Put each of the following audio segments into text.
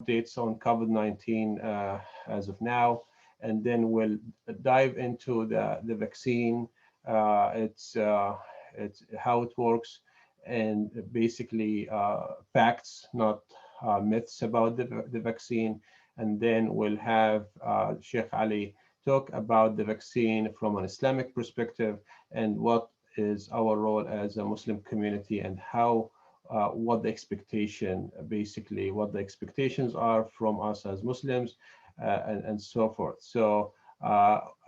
updates on COVID-19 as of now, and then we'll dive into the vaccine, it's how it works, and basically facts, not myths about the vaccine. And then we'll have Sheikh Ali talk about the vaccine from an Islamic perspective and what is our role as a Muslim community and how what the expectation, basically what the expectations are from us as Muslims, and so forth. So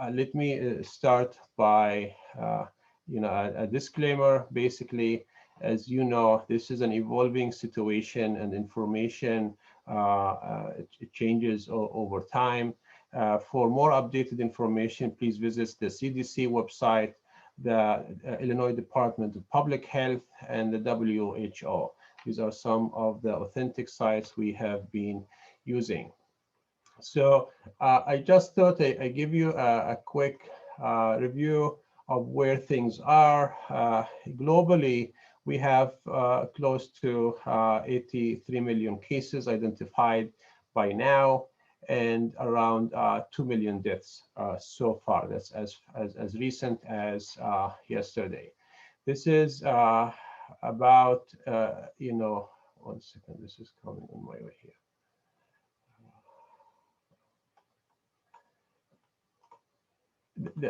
let me start by a disclaimer. Basically, as you know, this is an evolving situation, and information it changes over time. For more updated information, please visit the CDC website, the Illinois Department of Public Health, and the WHO. These are some of the authentic sites we have been using. So I just thought I give you a quick review of where things are. Globally, we have close to 83 million cases identified by now, and around 2 million deaths so far. That's as recent as yesterday. This is about, one second, this is coming on my way here.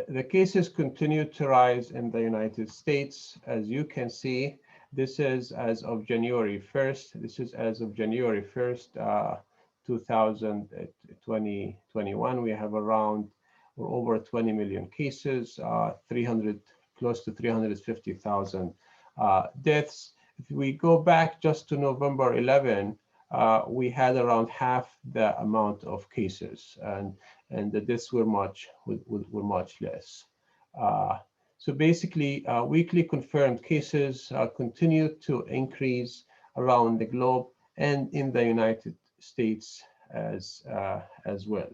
The cases continue to rise in the United States. As you can see, this is as of January 1st. This is as of January 1st, 2021. We have around or over 20 million cases, close to 350,000 deaths. If we go back just to November 11, we had around half the amount of cases, and the deaths were much less. So basically, weekly confirmed cases continue to increase around the globe and in the United States as well.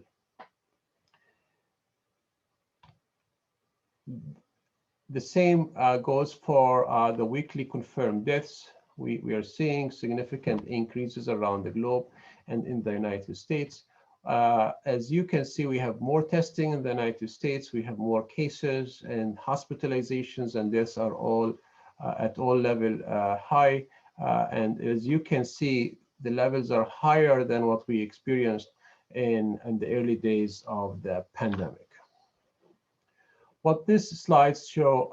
The same goes for the weekly confirmed deaths. We are seeing significant increases around the globe and in the United States. As you can see, we have more testing in the United States. We have more cases, and hospitalizations and deaths are all at all level high. And as you can see, the levels are higher than what we experienced in the early days of the pandemic. What these slides show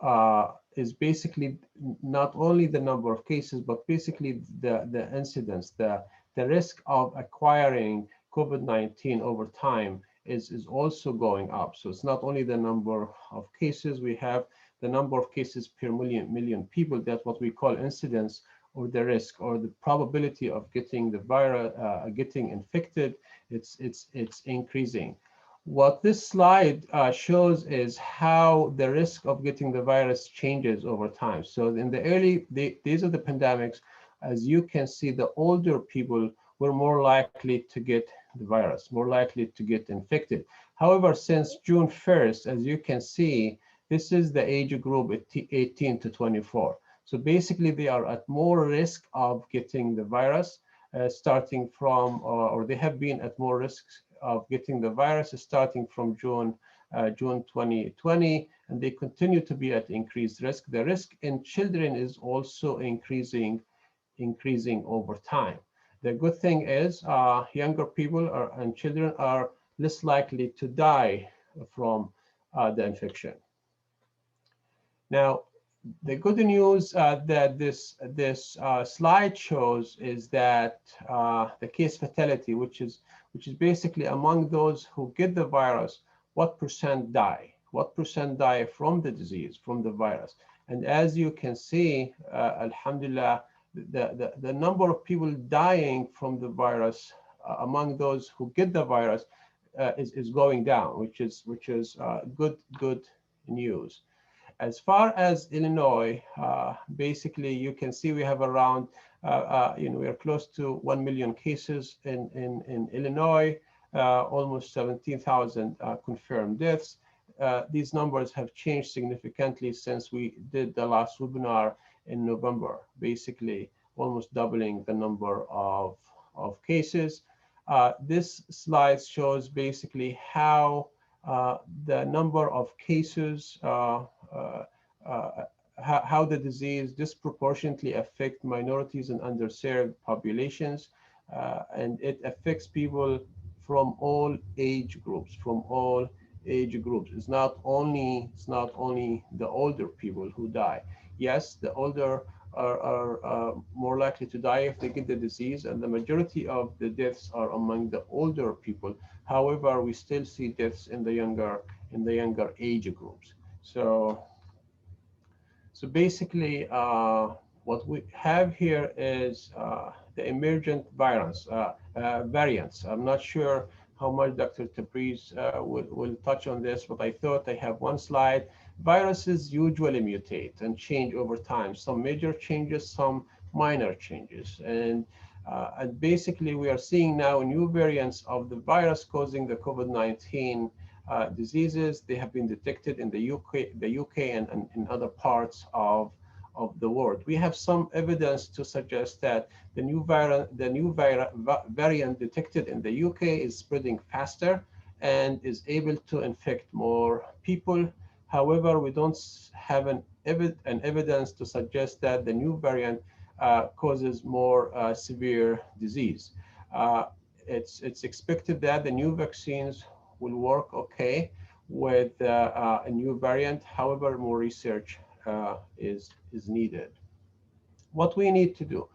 is basically not only the number of cases, but basically the incidence, the risk of acquiring COVID-19 over time is also going up. So it's not only the number of cases, we have the number of cases per million people. That's what we call incidence, or the risk, or the probability of getting the virus, getting infected. It's increasing. What this slide shows is how the risk of getting the virus changes over time. So in the early days of the pandemics, as you can see, the older people were more likely to get the virus, more likely to get infected. However, since June 1st, as you can see, this is the age group 18 to 24. So basically, they are at more risk of getting the virus, starting from, or they have been at more risk of getting the virus starting from June 2020, and they continue to be at increased risk. The risk in children is also increasing over time. The good thing is younger people and children are less likely to die from the infection. Now, the good news that this slide shows is that the case fatality, which is basically among those who get the virus, what percent die? What percent die from the disease, from the virus? And as you can see, alhamdulillah, the number of people dying from the virus among those who get the virus is going down, which is good news. As far as Illinois, basically you can see we have around we are close to 1 million cases in Illinois, almost 17,000 confirmed deaths. These numbers have changed significantly since we did the last webinar in November, basically almost doubling the number of cases. This slide shows basically how the number of cases, how the disease disproportionately affect minorities and underserved populations, and it affects people from all age groups, It's not only the older people who die. Yes, the older are more likely to die if they get the disease, and the majority of the deaths are among the older people. However, we still see deaths in the younger age groups. So basically, what we have here is the emergent variants. I'm not sure how much Dr. Tabriz will touch on this, but I thought I have one slide. Viruses usually mutate and change over time. Some major changes, some minor changes. And basically, we are seeing now new variants of the virus causing the COVID-19 diseases. They have been detected in the UK and in other parts of the world. We have some evidence to suggest that the new variant detected in the UK is spreading faster and is able to infect more people. However, we don't have an evidence to suggest that the new variant causes more severe disease. It's expected that the new vaccines will work okay with a new variant. However, more research is needed. What we need to do,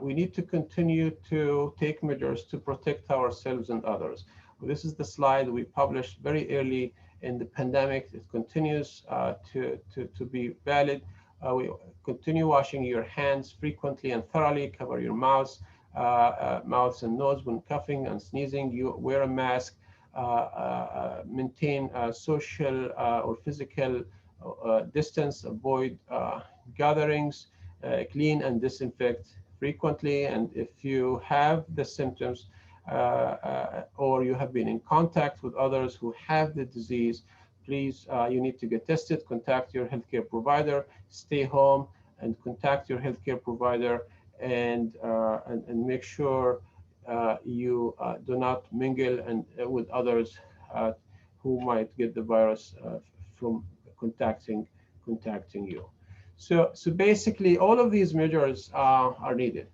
we need to continue to take measures to protect ourselves and others. This is the slide we published very early in the pandemic. It continues to be valid. We continue washing your hands frequently and thoroughly. Cover your mouth and nose when coughing and sneezing. You wear a mask. Maintain social or physical distance. Avoid gatherings. Clean and disinfect frequently. And if you have the symptoms or you have been in contact with others who have the disease, please, you need to get tested. Contact your healthcare provider. Stay home and contact your healthcare provider, and make sure you do not mingle with others who might get the virus from contacting you. So basically, all of these measures are needed,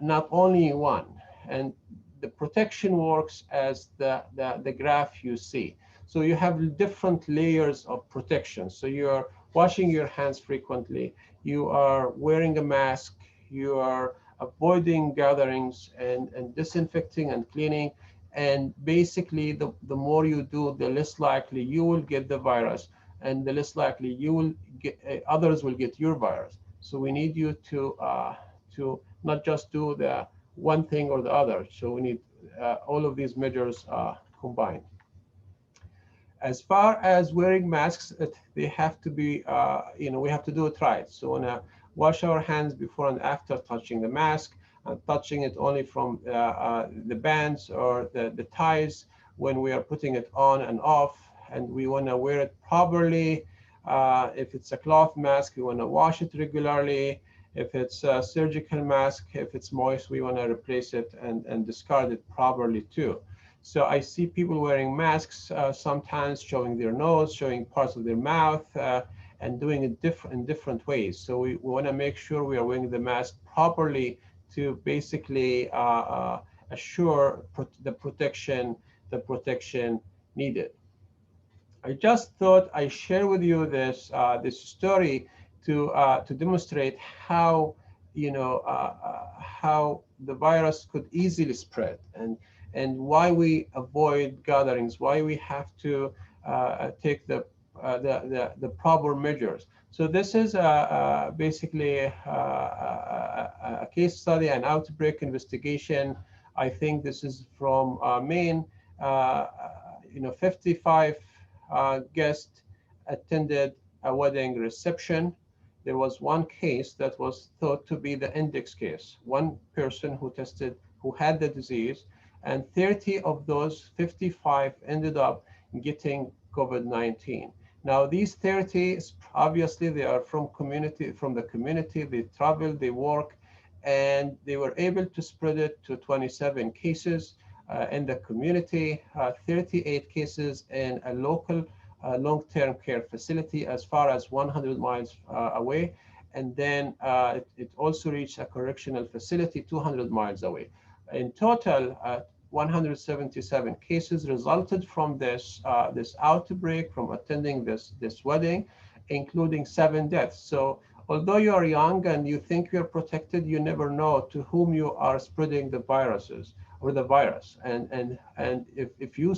not only one. And the protection works as the graph you see. So you have different layers of protection. So you are washing your hands frequently. You are wearing a mask. You are avoiding gatherings and disinfecting and cleaning. And basically, the more you do, the less likely you will get the virus, and the less likely you will get, others will get your virus. So we need you to not just do the one thing or the other. So we need all of these measures combined. As far as wearing masks, they have to be, we have to do it right. So we want to wash our hands before and after touching the mask, and touching it only from the bands or the ties when we are putting it on and off. And we want to wear it properly. If it's a cloth mask, we want to wash it regularly. If it's a surgical mask, if it's moist, we want to replace it and discard it properly too. So I see people wearing masks, sometimes showing their nose, showing parts of their mouth, and doing it in different ways. So we want to make sure we are wearing the mask properly to basically assure the protection needed. I just thought I share with you this story to demonstrate how how the virus could easily spread, and why we avoid gatherings, why we have to take the proper measures. So this is basically a case study, an outbreak investigation. I think this is from Maine. 55 guests attended a wedding reception. There was one case that was thought to be the index case, one person who had the disease, and 30 of those 55 ended up getting COVID-19. Now these 30, obviously they are from the community, they travel, they work, and they were able to spread it to 27 cases in the community, 38 cases in a local long-term care facility as far as 100 miles away. And then it also reached a correctional facility 200 miles away. In total, 177 cases resulted from this outbreak, from attending this wedding, including 7 deaths. So although you are young and you think you're protected, you never know to whom you are spreading the viruses or the virus. And if you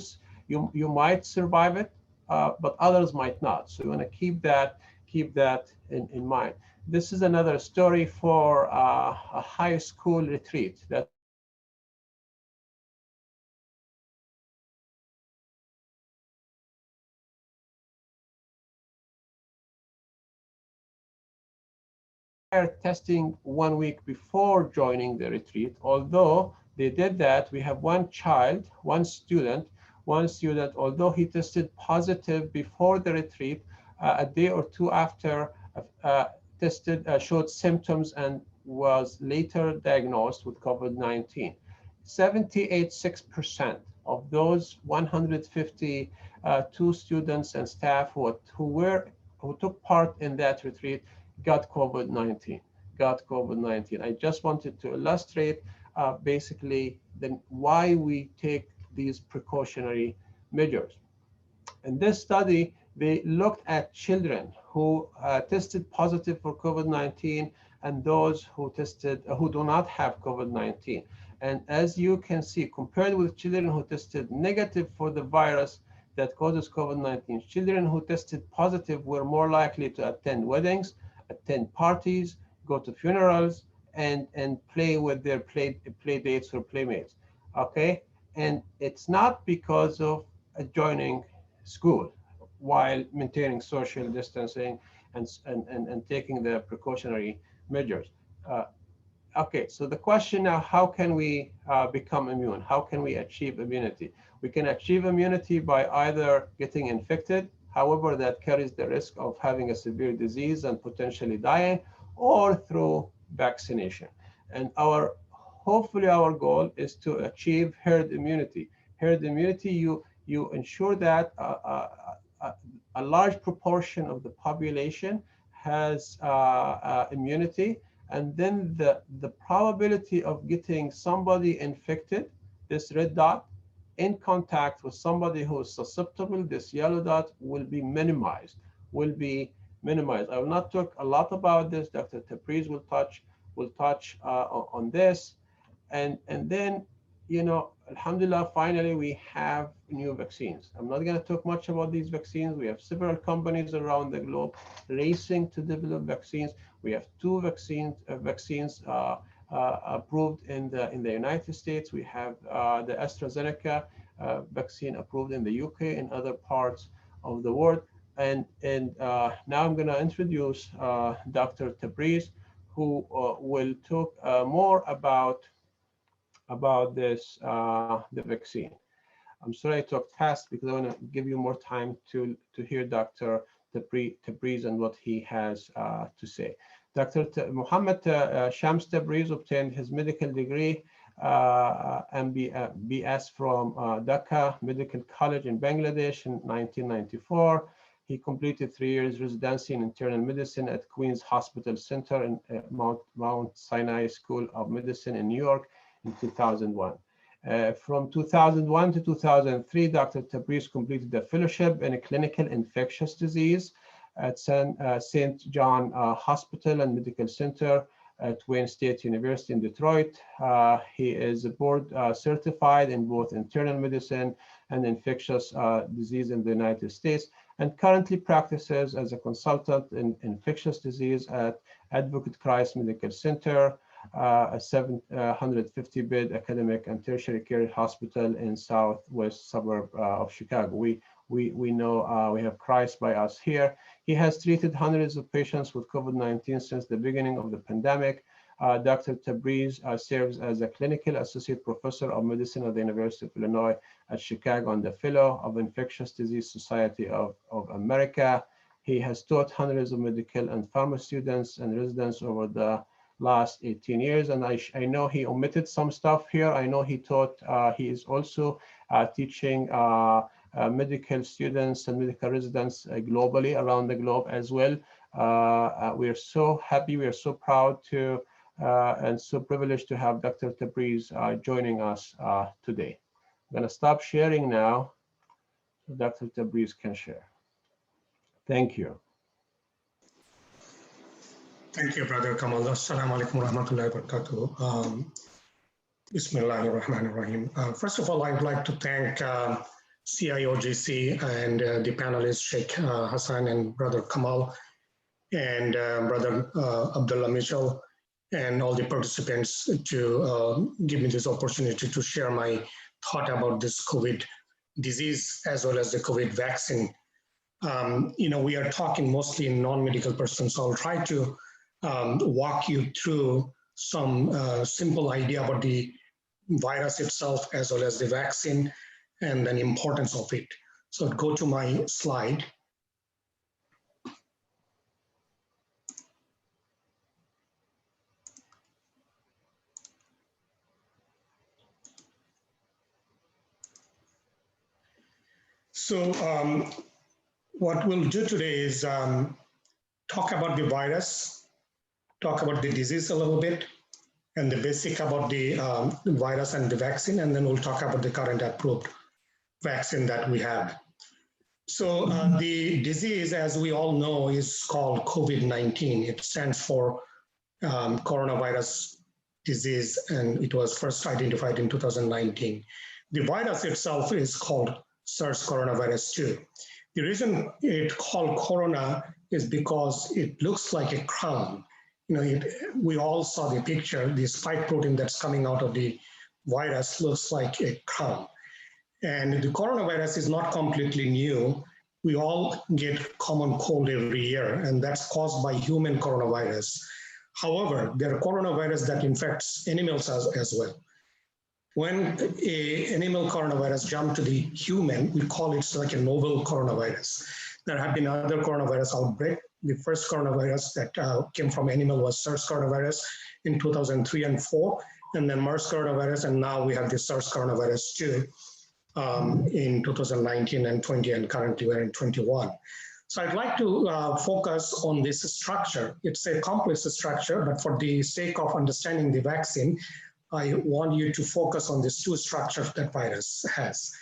might survive it, but others might not. So you want to keep that in mind. This is another story for a high school retreat that testing 1 week before joining the retreat. Although they did that, we have one student, although he tested positive before the retreat, a day or two after showed symptoms and was later diagnosed with COVID-19. 78.6% of those 152 students and staff who took part in that retreat got COVID-19. I just wanted to illustrate basically then why we take these precautionary measures. In this study, they looked at children who tested positive for COVID-19 and those who do not have COVID-19. And as you can see, compared with children who tested negative for the virus that causes COVID-19, children who tested positive were more likely to attend weddings, attend parties, go to funerals, and play with their play dates or playmates. Okay, and it's not because of joining school while maintaining social distancing and taking the precautionary measures. Okay, so the question now, how can we become immune? How can we achieve immunity? We can achieve immunity by either getting infected, however, that carries the risk of having a severe disease and potentially dying, or through vaccination. And hopefully our goal is to achieve herd immunity. Herd immunity, you ensure that a large proportion of the population has immunity, and then the probability of getting somebody infected, this red dot, in contact with somebody who is susceptible, this yellow dot, will be minimized. I will not talk a lot about this. Dr. Tabriz will touch on this, and then, alhamdulillah, finally we have new vaccines. I'm not going to talk much about these vaccines. We have several companies around the globe racing to develop vaccines. We have 2 vaccines approved in the United States. We have the Astrogenic vaccine approved in the UK and other parts of the world. And now I'm going to introduce Dr. Tabriz, who will talk more about this the vaccine. I'm sorry I talked fast because I want to give you more time to hear Dr. Tabriz and what he has to say. Dr. Mohammed Shams Tabriz obtained his medical degree BS from Dhaka Medical College in Bangladesh in 1994. He completed 3 years residency in internal medicine at Queen's Hospital Center and Mount Sinai School of Medicine in New York in 2001. From 2001 to 2003, Dr. Tabriz completed a fellowship in a clinical infectious disease at St. John Hospital and Medical Center at Wayne State University in Detroit. He is board certified in both internal medicine and infectious disease in the United States, and currently practices as a consultant in infectious disease at Advocate Christ Medical Center, a 750-bed academic and tertiary care hospital in southwest suburb of Chicago. We know we have Christ by us here. He has treated hundreds of patients with COVID-19 since the beginning of the pandemic. Dr. Tabriz serves as a clinical associate professor of medicine at the University of Illinois at Chicago and the fellow of Infectious Disease Society of America. He has taught hundreds of medical and pharma students and residents over the last 18 years. And I know he omitted some stuff here. I know he taught, he is also teaching medical students and medical residents globally, around the globe as well. We are so happy, we are so proud to and so privileged to have Dr. Tabriz joining us today. I'm going to stop sharing now so Dr. Tabriz can share. Thank you. Thank you, Brother Kamal. Assalamu alaikum wa rahmatullahi wa barakatuh. Bismillahir Rahmanir Rahim. First of all, I would like to thank CIOGC and the panelists, Sheikh Hassan and Brother Kamal and Brother Abdullah Mitchell and all the participants to give me this opportunity to share my thought about this COVID disease as well as the COVID vaccine. We are talking mostly in non-medical persons, so I'll try to walk you through some simple idea about the virus itself as well as the vaccine and the importance of it. So go to my slide. So what we'll do today is talk about the virus, talk about the disease a little bit, and the basic about the virus and the vaccine, and then we'll talk about the current approved vaccine that we have. So the disease, as we all know, is called COVID-19. It stands for coronavirus disease, and it was first identified in 2019. The virus itself is called SARS coronavirus 2. The reason it's called corona is because it looks like a crown. We all saw the picture, the spike protein that's coming out of the virus looks like a crown. And the coronavirus is not completely new. We all get common cold every year, and that's caused by human coronavirus. However, there are coronavirus that infects animals as well. When an animal coronavirus jumps to the human, we call it like a novel coronavirus. There have been other coronavirus outbreaks. The first coronavirus that came from animal was SARS coronavirus in 2003 and 4, and then MERS coronavirus, and now we have the SARS coronavirus 2 in 2019 and 20, and currently we're in 21. So I'd like to focus on this structure. It's a complex structure, but for the sake of understanding the vaccine, I want you to focus on these two structures that virus has.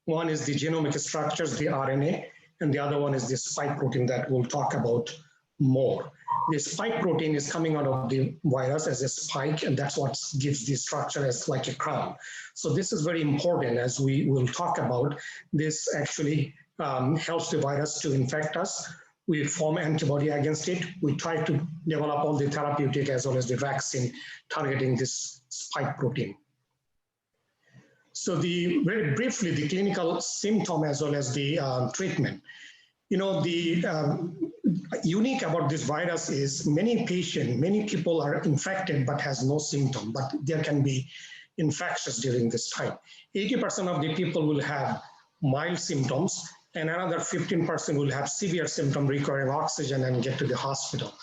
One is the genomic structures, the RNA, and the other one is the spike protein that we'll talk about more. The spike protein is coming out of the virus as a spike, and that's what gives the structure as like a crown. So this is very important as we will talk about. This actually helps the virus to infect us. We form antibody against it. We try to develop all the therapeutic as well as the vaccine targeting this spike protein. So very briefly, the clinical symptom as well as the treatment. The unique about this virus is many people are infected but has no symptom, but there can be infectious during this time. 80% of the people will have mild symptoms, and another 15% will have severe symptoms requiring oxygen and get to the hospital.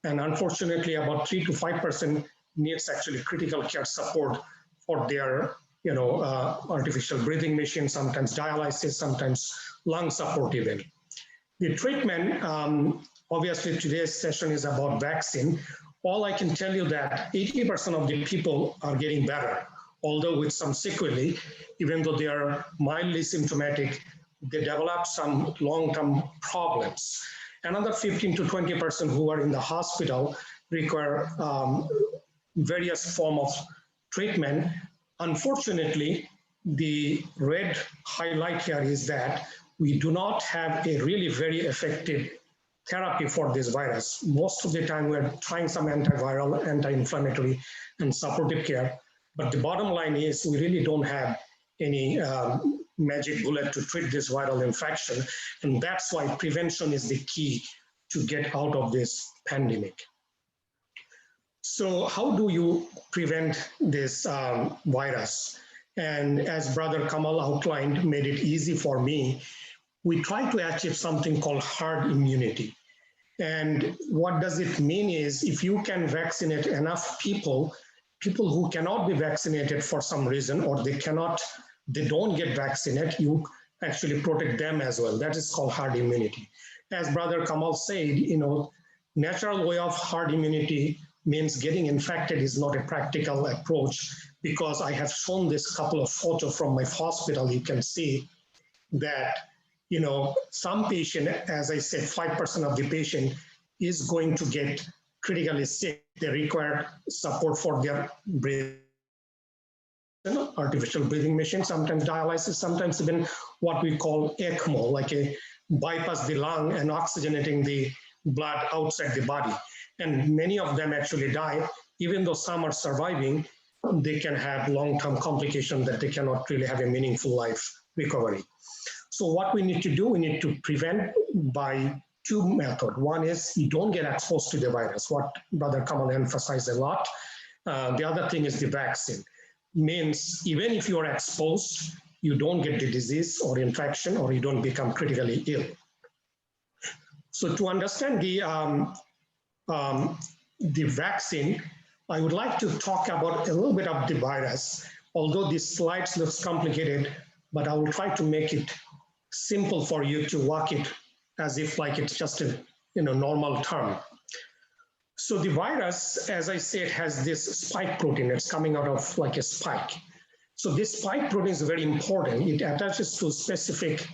And unfortunately, about 3 to 5% needs actually critical care support for their artificial breathing machine, sometimes dialysis, sometimes lung support even. The treatment, obviously today's session is about vaccine. All I can tell you that 80% of the people are getting better, although with some sequelae, even though they are mildly symptomatic, they develop some long-term problems. Another 15 to 20% who are in the hospital require various form of treatment. Unfortunately, the red highlight here is that we do not have a really very effective therapy for this virus. Most of the time we're trying some antiviral, anti-inflammatory, and supportive care. But the bottom line is we really don't have any magic bullet to treat this viral infection. And that's why prevention is the key to get out of this pandemic. So how do you prevent this virus? And as Brother Kamal outlined, made it easy for me, we try to achieve something called herd immunity. And what does it mean is if you can vaccinate enough people who cannot be vaccinated for some reason, or they don't get vaccinated, you actually protect them as well. That is called herd immunity. As Brother Kamal said, natural way of herd immunity means getting infected is not a practical approach, because I have shown this couple of photos from my hospital. You can see that, some patient, as I said, 5% of the patient is going to get critically sick. They require support for their breathing, artificial breathing machine, sometimes dialysis, sometimes even what we call ECMO, like a bypass the lung and oxygenating the blood outside the body. And many of them actually die. Even though some are surviving, they can have long-term complications that they cannot really have a meaningful life recovery. So what we need to do, we need to prevent by two methods. One is you don't get exposed to the virus, what Brother Kamal emphasized a lot. The other thing is the vaccine. Means even if you are exposed, you don't get the disease or infection, or you don't become critically ill. So to understand the vaccine, I would like to talk about a little bit of the virus. Although this slides looks complicated, but I will try to make it simple for you to walk it as if like it's just a normal term. So the virus, as I said, has this spike protein. It's coming out of like a spike. So this spike protein is very important. It attaches to specific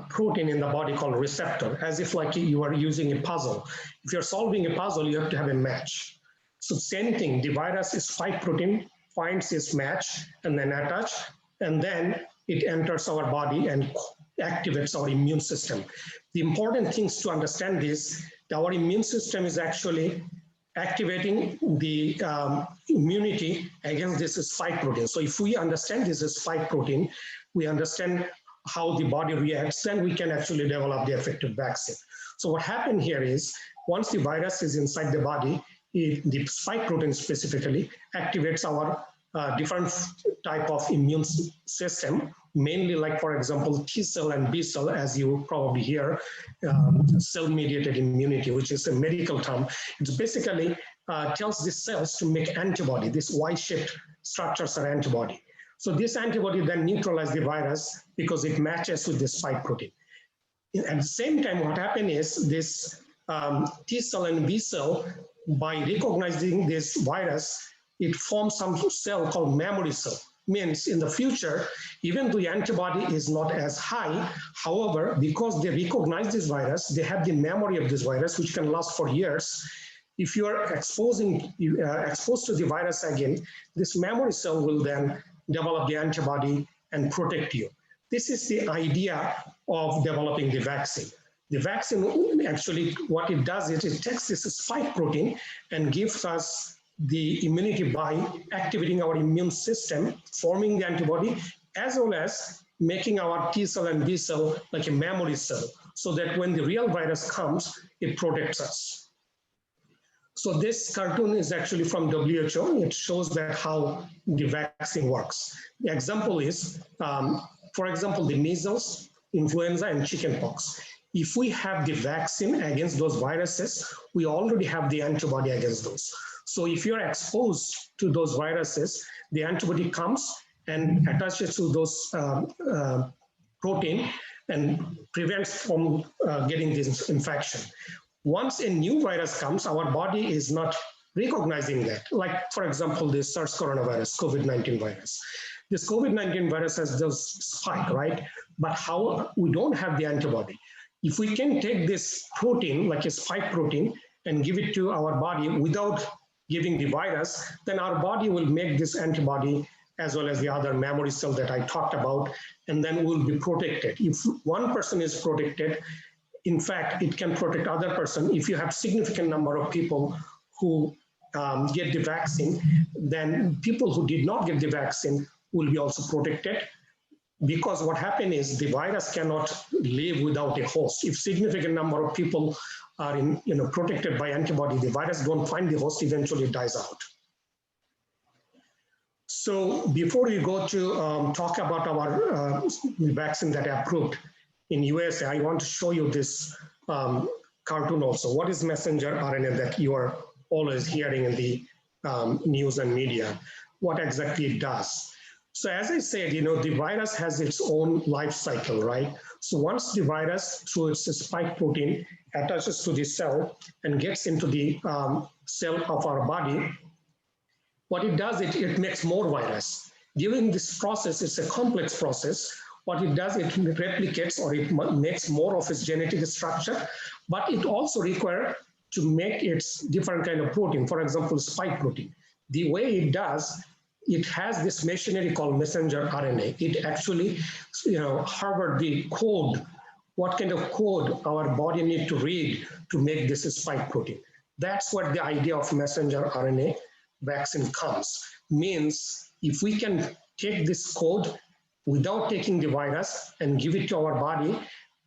protein in the body called receptor, as if like you are using a puzzle. If you're solving a puzzle, you have to have a match. So same thing, the virus is spike protein, finds its match and then attach, and then it enters our body and activates our immune system. The important things to understand is that our immune system is actually activating the immunity against this spike protein. So if we understand this is spike protein, we understand how the body reacts, then we can actually develop the effective vaccine. So what happened here is, once the virus is inside the body, the spike protein specifically activates our different type of immune system, mainly like, for example, T cell and B cell, as you probably hear, cell-mediated immunity, which is a medical term. It basically tells the cells to make antibody. This Y-shaped structures are antibody. So this antibody then neutralizes the virus because it matches with the spike protein. At the same time, what happened is this T cell and B cell, by recognizing this virus, it forms some cell called memory cell. Means in the future, even though the antibody is not as high, however, because they recognize this virus, they have the memory of this virus, which can last for years. If you are exposed to the virus again, this memory cell will then develop the antibody and protect you. This is the idea of developing the vaccine. The vaccine, actually, what it does is it takes this spike protein and gives us the immunity by activating our immune system, forming the antibody, as well as making our T cell and B cell like a memory cell, so that when the real virus comes, it protects us. So this cartoon is actually from WHO. It shows that how the vaccine works. The example is, for example, the measles, influenza, and chickenpox. If we have the vaccine against those viruses, we already have the antibody against those. So if you're exposed to those viruses, the antibody comes and attaches to those protein and prevents from getting this infection. Once a new virus comes, our body is not recognizing that. Like, for example, this SARS coronavirus, COVID-19 virus. This COVID-19 virus has this spike, right? But how we don't have the antibody. If we can take this protein, like a spike protein, and give it to our body without giving the virus, then our body will make this antibody as well as the other memory cell that I talked about, and then we'll be protected. If one person is protected, in fact, it can protect other person. If you have significant number of people who get the vaccine, then people who did not get the vaccine will be also protected, because what happened is the virus cannot live without a host. If significant number of people are protected by antibody, the virus don't find the host, eventually it dies out. So before we go to talk about our vaccine that I approved in USA, I want to show you this cartoon also. What is messenger RNA that you are always hearing in the news and media? What exactly it does? So as I said, the virus has its own life cycle, right? So once the virus, through its spike protein, attaches to the cell and gets into the cell of our body, what it does, it makes more virus. During this process, it's a complex process. What it does, it replicates or it makes more of its genetic structure, but it also requires to make its different kind of protein, for example, spike protein. The way it does, it has this machinery called messenger RNA. It actually, harbor the code, what kind of code our body need to read to make this spike protein. That's what the idea of messenger RNA vaccine comes. Means if we can take this code without taking the virus and give it to our body,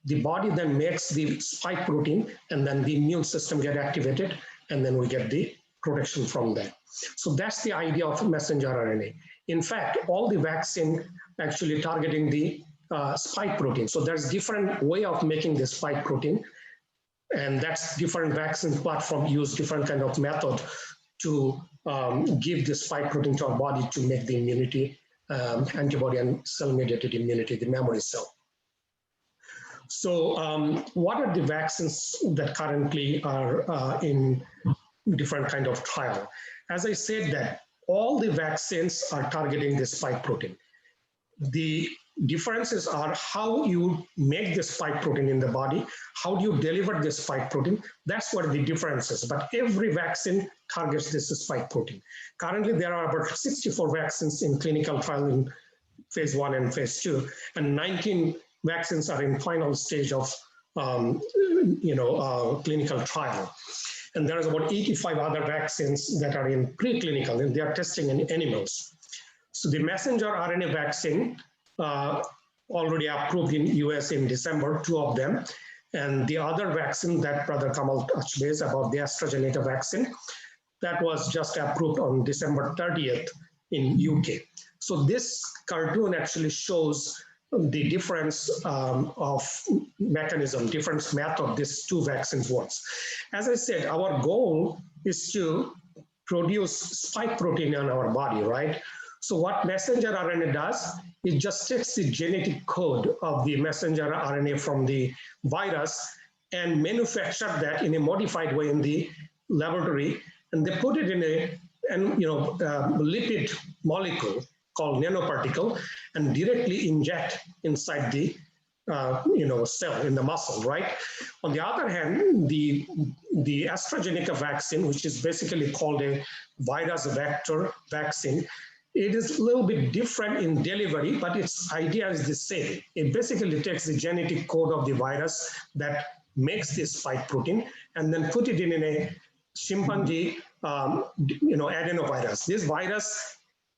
the body then makes the spike protein and then the immune system get activated and then we get the protection from that. So that's the idea of messenger RNA. In fact, all the vaccine actually targeting the spike protein. So there's different way of making the spike protein, and that's different vaccine platform use different kind of method to give the spike protein to our body to make the immunity, antibody and cell-mediated immunity, the memory cell. So what are the vaccines that currently are in different kind of trial? As I said, that all the vaccines are targeting the spike protein. The differences are how you make the spike protein in the body, how do you deliver the spike protein. That's what the difference is. But every vaccine targets this spike protein. Currently, there are about 64 vaccines in clinical trial in phase 1 and phase 2, and 19 vaccines are in final stage of clinical trial. And there's about 85 other vaccines that are in preclinical, and they are testing in animals. So the messenger RNA vaccine already approved in US in December, 2 of them. And the other vaccine that Brother Kamal touched base about, the Astrogenic Vaccine, that was just approved on December 30th in UK. So this cartoon actually shows the difference of mechanism, different method these two vaccines works. As I said, our goal is to produce spike protein in our body, right? So what messenger RNA does, it just takes the genetic code of the messenger RNA from the virus and manufacture that in a modified way in the laboratory, and they put it in a lipid molecule called nanoparticle and directly inject inside the cell in the muscle, right? On the other hand, the AstraZeneca vaccine, which is basically called a virus vector vaccine, it is a little bit different in delivery, but its idea is the same. It basically takes the genetic code of the virus that makes this spike protein and then put it in a chimpanzee adenovirus. This virus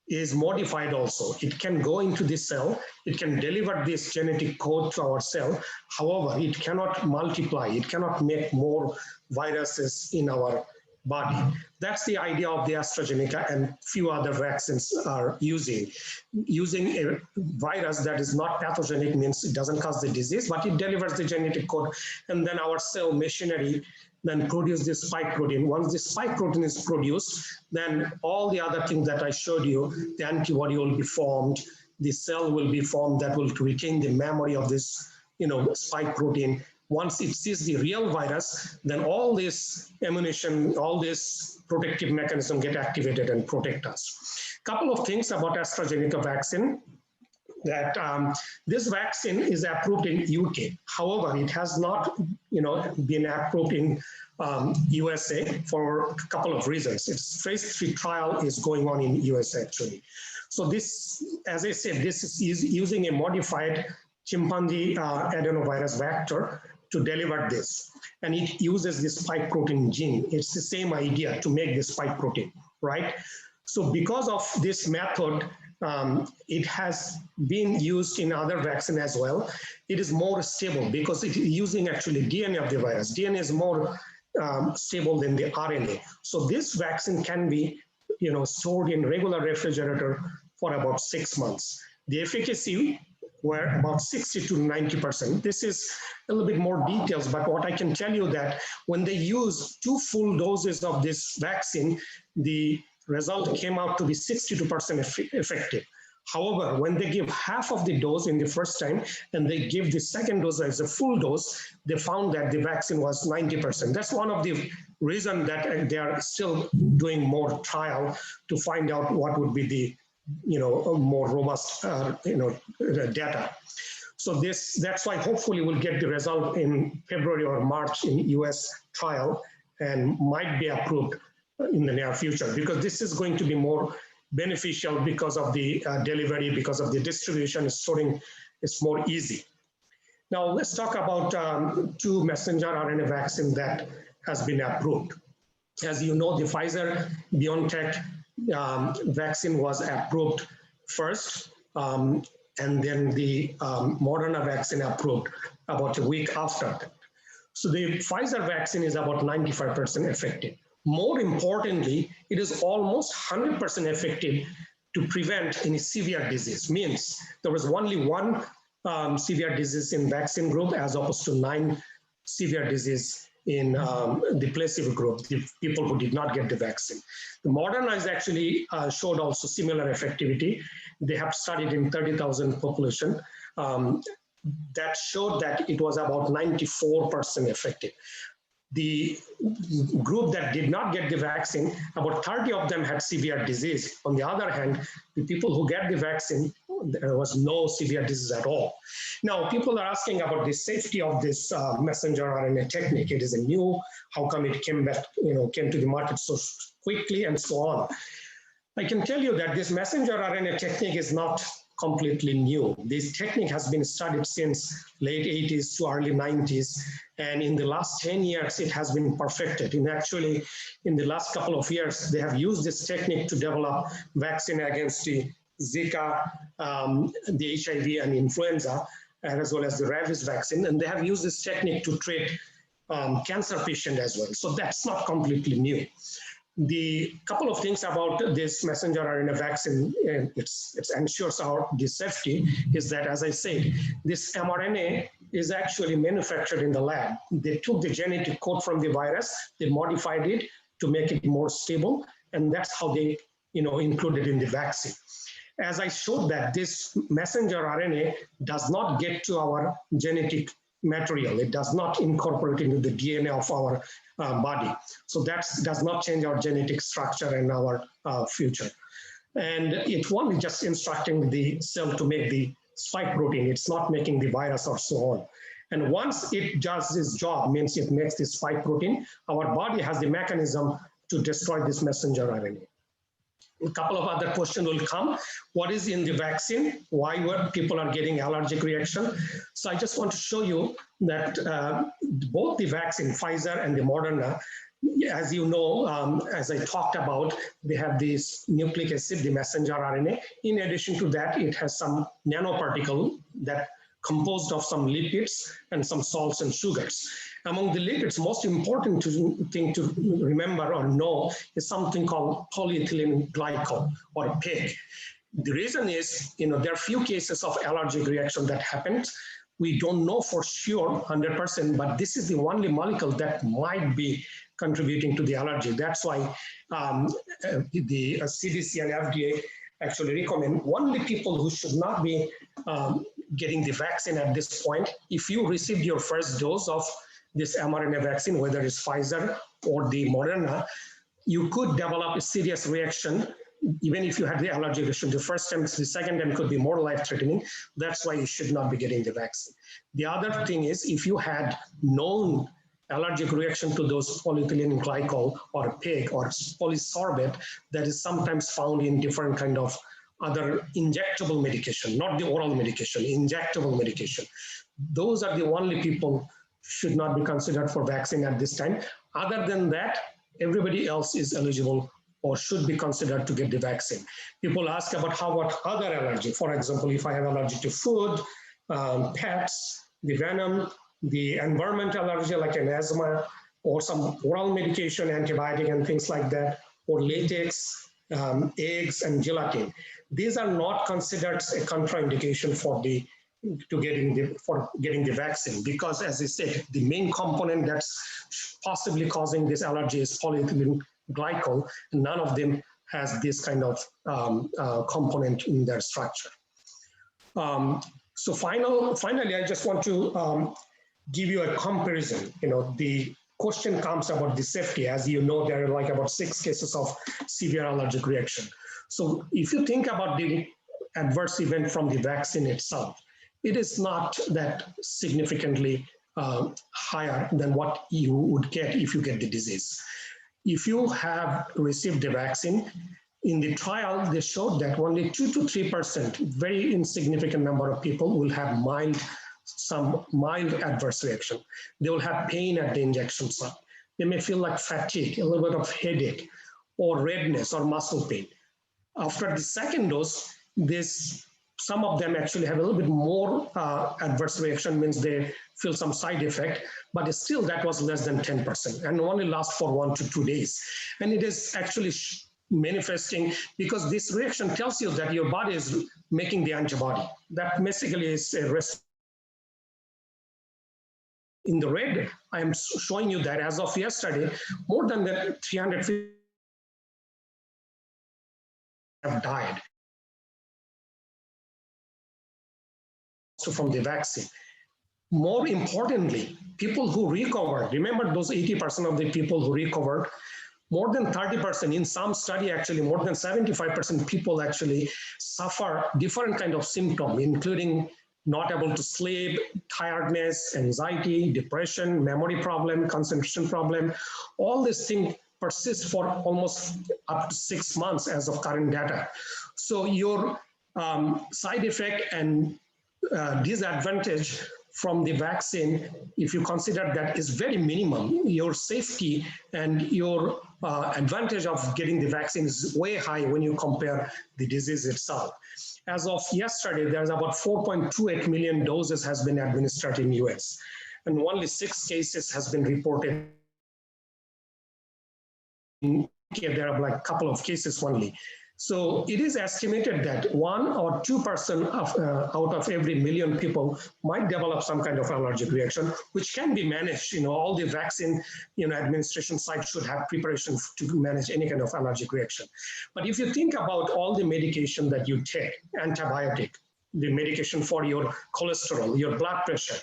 is modified also. It can go into the cell, it can deliver this genetic code to our cell. However, it cannot multiply, it cannot make more viruses in our body. That's the idea of the AstraZeneca, and few other vaccines are using a virus that is not pathogenic, means it doesn't cause the disease, but it delivers the genetic code, and then our cell machinery then produce this spike protein. Once the spike protein is produced, then all the other things that I showed you, the antibody will be formed, the cell will be formed that will retain the memory of this spike protein. Once it sees the real virus, then all this ammunition, all this protective mechanism get activated and protect us. Couple of things about AstraZeneca vaccine, that this vaccine is approved in UK. However, it has not been approved in USA for a couple of reasons. Its phase 3 trial is going on in US actually. So this, as I said, this is using a modified chimpanzee adenovirus vector to deliver this. And it uses the spike protein gene. It's the same idea to make the spike protein, right? So because of this method, it has been used in other vaccine as well. It is more stable because it is using actually DNA of the virus. DNA is more stable than the RNA. So this vaccine can be stored in regular refrigerator for about 6 months. The efficacy were about 60 to 90%. This is a little bit more details, but what I can tell you that when they use 2 full doses of this vaccine, the result came out to be 62% effective. However, when they give half of the dose in the first time and they give the second dose as a full dose, they found that the vaccine was 90%. That's one of the reasons that they are still doing more trial to find out what would be the more robust data. So that's why hopefully we'll get the result in February or March in US trial and might be approved in the near future, because this is going to be more beneficial because of the delivery, because of the distribution, storing is more easy. Now let's talk about 2 messenger RNA vaccine that has been approved. As you know, the Pfizer-BioNTech vaccine was approved first, and then the Moderna vaccine approved about a week after that. So the Pfizer vaccine is about 95% effective. More importantly, it is almost 100% effective to prevent any severe disease. Means there was only 1 severe disease in vaccine group as opposed to 9 severe disease in the placebo group, the people who did not get the vaccine. The Moderna is actually showed also similar effectivity. They have studied in 30,000 population that showed that it was about 94% effective. The group that did not get the vaccine, about 30 of them had severe disease. On the other hand, the people who get the vaccine, there was no severe disease at all. Now, people are asking about the safety of this messenger RNA technique. It is a new, how come it came back, came to the market so quickly and so on. I can tell you that this messenger RNA technique is not completely new. This technique has been studied since late 80s to early 90s. And in the last 10 years, it has been perfected. And actually, in the last couple of years, they have used this technique to develop vaccine against the Zika, the HIV and influenza, as well as the rabies vaccine. And they have used this technique to treat cancer patients as well. So that's not completely new. The couple of things about this messenger RNA vaccine, it ensures the safety, is that, as I said, this mRNA is actually manufactured in the lab. They took the genetic code from the virus, they modified it to make it more stable, and that's how they, included in the vaccine. As I showed that this messenger RNA does not get to our genetic material. It does not incorporate into the DNA of our body. So that does not change our genetic structure and our future. And it's only just instructing the cell to make the spike protein. It's not making the virus or so on. And once it does its job, means it makes the spike protein, our body has the mechanism to destroy this messenger RNA. A couple of other questions will come. What is in the vaccine? Why people are getting allergic reaction? So I just want to show you that both the vaccine, Pfizer and the Moderna, as you know, as I talked about, they have this nucleic acid, the messenger RNA. In addition to that, it has some nanoparticle that composed of some lipids and some salts and sugars. Among the lipids, most important thing to remember or know is something called polyethylene glycol, or PEG. The reason is, there are few cases of allergic reaction that happened. We don't know for sure 100%, but this is the only molecule that might be contributing to the allergy. That's why the CDC and FDA actually recommend only people who should not be getting the vaccine at this point. If you received your first dose of this mRNA vaccine, whether it's Pfizer or the Moderna, you could develop a serious reaction, even if you had the allergic reaction the first time. The second time could be more life-threatening. That's why you should not be getting the vaccine. The other thing is, if you had known allergic reaction to those polyethylene glycol or PEG or polysorbate that is sometimes found in different kind of other injectable medication, not the oral medication, injectable medication. Those are the only people should not be considered for vaccine at this time. Other than that, everybody else is eligible or should be considered to get the vaccine. People ask about how about other allergy. For example, if I have allergy to food, pets, the venom, the environment allergy like an asthma, or some oral medication, antibiotic and things like that, or latex, eggs and gelatin. These are not considered a contraindication for the for getting the vaccine, because as I said, the main component that's possibly causing this allergy is polyethylene glycol, and none of them has this kind of component in their structure. So finally, I just want to give you a comparison. The question comes about the safety. As you know, there are like about 6 cases of severe allergic reaction. So if you think about the adverse event from the vaccine itself, it is not that significantly higher than what you would get if you get the disease. If you have received the vaccine, in the trial, they showed that only 2 to 3%, very insignificant number of people will have some mild adverse reaction. They will have pain at the injection site. They may feel like fatigue, a little bit of headache, or redness or muscle pain. After the second dose, some of them actually have a little bit more adverse reaction, means they feel some side effect, but still that was less than 10% and only lasts for 1 to 2 days. And it is actually manifesting because this reaction tells you that your body is making the antibody. That basically is a response. In the red, I am showing you that as of yesterday, more than 350 have died from the vaccine. More importantly, people who recovered, remember those 80% of the people who recovered, more than 30%, in some study actually, more than 75% people actually suffer different kind of symptoms, including not able to sleep, tiredness, anxiety, depression, memory problem, concentration problem. All these things persist for almost up to 6 months as of current data. So your side effect and disadvantage from the vaccine, if you consider that, is very minimum. Your safety and your advantage of getting the vaccine is way high when you compare the disease itself. As of yesterday, there's about 4.28 million doses has been administered in US, and only 6 cases has been reported. There are like a couple of cases only. So it is estimated that 1 or 2% out of every million people might develop some kind of allergic reaction, which can be managed. All the vaccine administration sites should have preparation to manage any kind of allergic reaction. But if you think about all the medication that you take, antibiotic, the medication for your cholesterol, your blood pressure,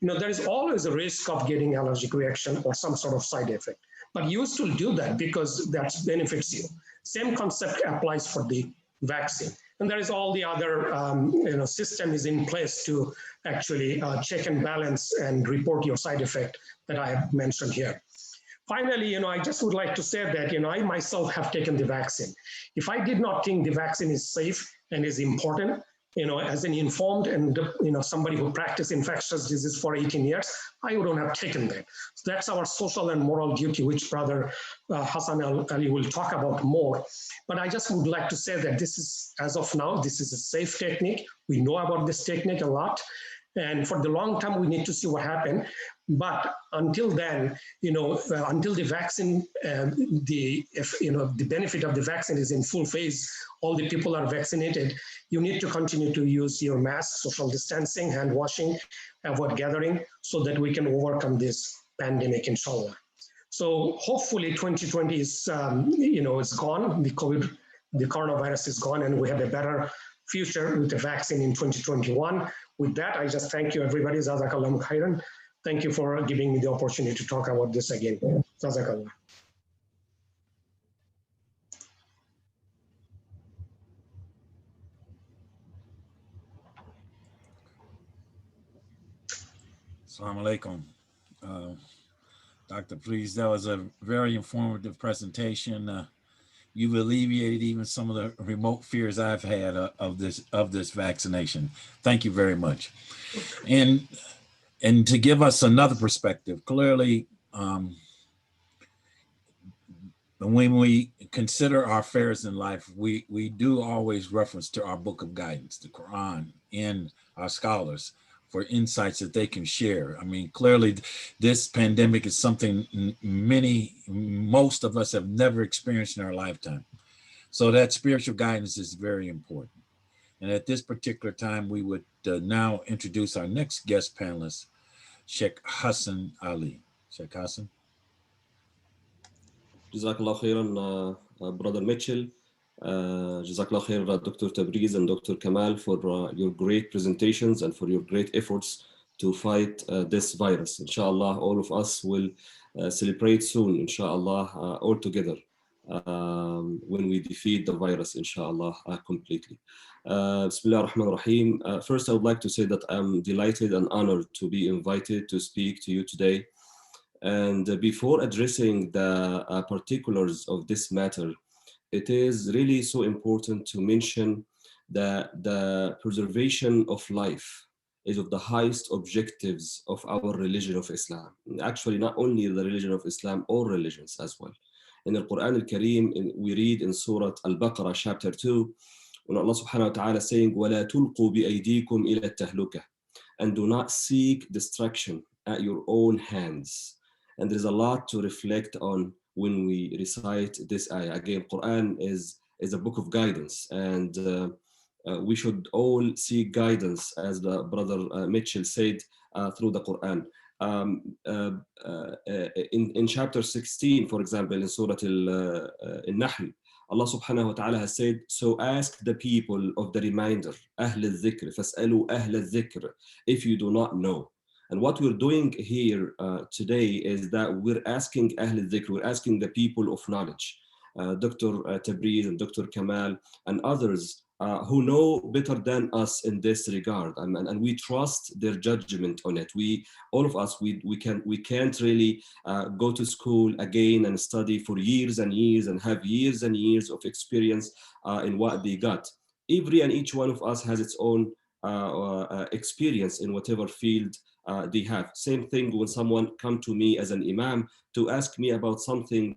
there is always a risk of getting allergic reaction or some sort of side effect. But you still do that because that benefits you. Same concept applies for the vaccine. And there is all the other system is in place to actually check and balance and report your side effect that I have mentioned here. Finally, I just would like to say that, I myself have taken the vaccine. If I did not think the vaccine is safe and is important, as an informed and, somebody who practiced infectious disease for 18 years, I wouldn't have taken that. So that's our social and moral duty, which Brother Hassan Ali will talk about more. But I just would like to say that this is, as of now, this is a safe technique. We know about this technique a lot. And for the long term, we need to see what happens. But until then, until the vaccine, the benefit of the vaccine is in full phase, all the people are vaccinated, you need to continue to use your mask, social distancing, hand washing, avoid gathering, so that we can overcome this pandemic, inshallah. So hopefully 2020 is, it's gone. The coronavirus is gone, and we have a better future with the vaccine in 2021. With that, I just thank you, everybody. Jazakallah khairan. Thank you for giving me the opportunity to talk about this again. Jazakallah. Assalamu alaikum. Dr. Please, that was a very informative presentation. You've alleviated even some of the remote fears I've had of this vaccination. Thank you very much. And to give us another perspective, clearly, when we consider our affairs in life, we do always reference to our book of guidance, the Quran, and our scholars for insights that they can share. I mean, clearly, this pandemic is something most of us have never experienced in our lifetime. So that spiritual guidance is very important. And at this particular time, we would now introduce our next guest panelist, Sheikh Hassan Ali. Sheikh Hassan. Jazakallah khairan, Brother Mitchell. Jazakallah khair, Dr. Tabriz and Dr. Kamal, for your great presentations and for your great efforts to fight this virus. Inshallah, all of us will celebrate soon, inshallah, all together when we defeat the virus, inshallah, completely. Bismillah ar-Rahman ar-Rahim. First, I would like to say that I'm delighted and honored to be invited to speak to you today. And before addressing the particulars of this matter, it is really so important to mention that the preservation of life is of the highest objectives of our religion of Islam. Actually, not only the religion of Islam, all religions as well. In the Quran al-Kareem, we read in Surah Al-Baqarah, chapter 2, when Allah subhanahu wa ta'ala is saying, وَلَا تُلْقُوا بِأَيْدِيكُمْ إِلَى التَّهْلُكَةِ, and do not seek destruction at your own hands. And there's a lot to reflect on when we recite this ayah. Again, Quran is a book of guidance, and we should all seek guidance, as the brother Mitchell said, through the Quran. In chapter 16, for example, in Surah Al-Nahl, Allah subhanahu wa ta'ala has said, so ask the people of the reminder, أهل الذكر, فاسألوا أهل الذكر, if you do not know. And what we're doing here today is that we're asking Ahl al-Dhikr, we're asking the people of knowledge, Dr. Tabriz and Dr. Kamal and others who know better than us in this regard, and we trust their judgment on it. All of us, we can't really go to school again and study for years and years and have years and years of experience in what they got. Every and each one of us has its own experience in whatever field they have. Same thing when someone come to me as an imam to ask me about something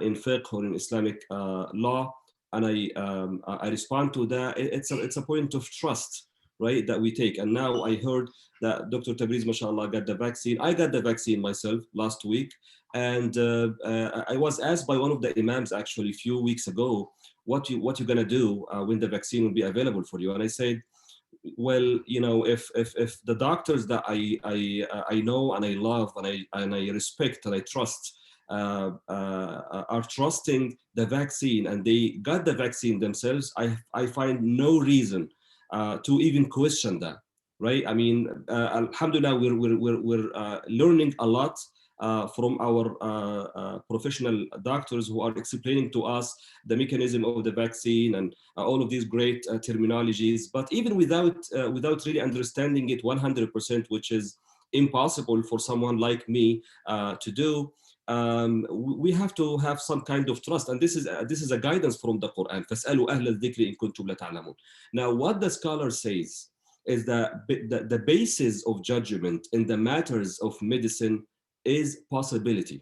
in fiqh or in Islamic law, and I respond to that. It's a point of trust, right, that we take. And now I heard that Dr. Tabriz, mashallah, got the vaccine. I got the vaccine myself last week, and I was asked by one of the imams actually a few weeks ago, what you're gonna do when the vaccine will be available for you? And I said, well, you know, if the doctors that I know and I love and I respect and I trust are trusting the vaccine and they got the vaccine themselves, I find no reason to even question that, right? I mean, alhamdulillah, we're learning a lot from our professional doctors who are explaining to us the mechanism of the vaccine and all of these great terminologies. But even without really understanding it 100%, which is impossible for someone like me to do, we have to have some kind of trust. And this is a guidance from the Quran. فَاسْأَلُوا أَهْلَ الذِّكْرِ إِن كُنتُمْ لَا تَعْلَمُونَ. Now, what the scholar says is that the basis of judgment in the matters of medicine is possibility,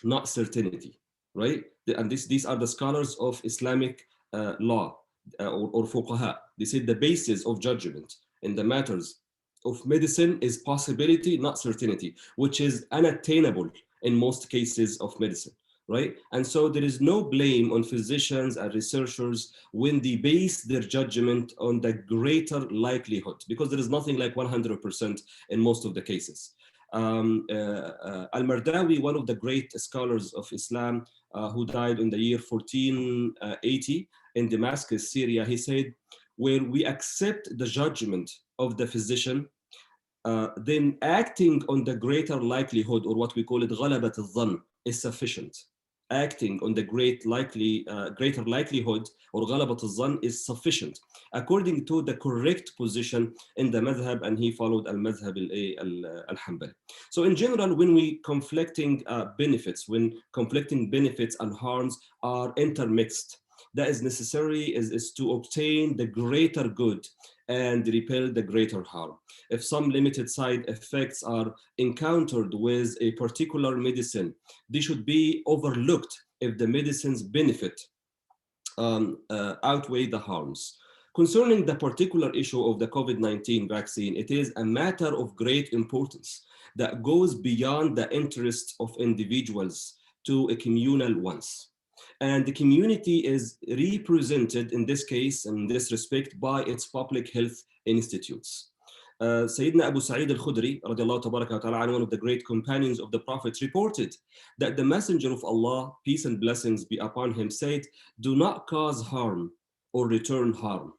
not certainty, right? And these are the scholars of Islamic law or fuqaha. They said the basis of judgment in the matters of medicine is possibility, not certainty, which is unattainable in most cases of medicine, right? And so there is no blame on physicians and researchers when they base their judgment on the greater likelihood, because there is nothing like 100% in most of the cases. Al-Mardawi, one of the great scholars of Islam who died in the year 1480 in Damascus, Syria, he said, where we accept the judgment of the physician, then acting on the greater likelihood, or what we call it غلبة الظن, is sufficient. Acting on the greater likelihood, or غلبة الظن, is sufficient, according to the correct position in the madhab, and he followed al-madhab al-Hanbali. So in general, when we conflicting benefits and harms are intermixed, that is necessary is to obtain the greater good and repel the greater harm. If some limited side effects are encountered with a particular medicine, they should be overlooked if the medicine's benefit outweigh the harms. Concerning the particular issue of the COVID-19 vaccine, it is a matter of great importance that goes beyond the interests of individuals to a communal ones. And the community is represented in this case, in this respect, by its public health institutes. Sayyidina Abu Sa'id al-Khudri, radiallahu tabaraka wa ta'ala, one of the great companions of the Prophet, reported that the Messenger of Allah, peace and blessings be upon him, said, do not cause harm or return harm.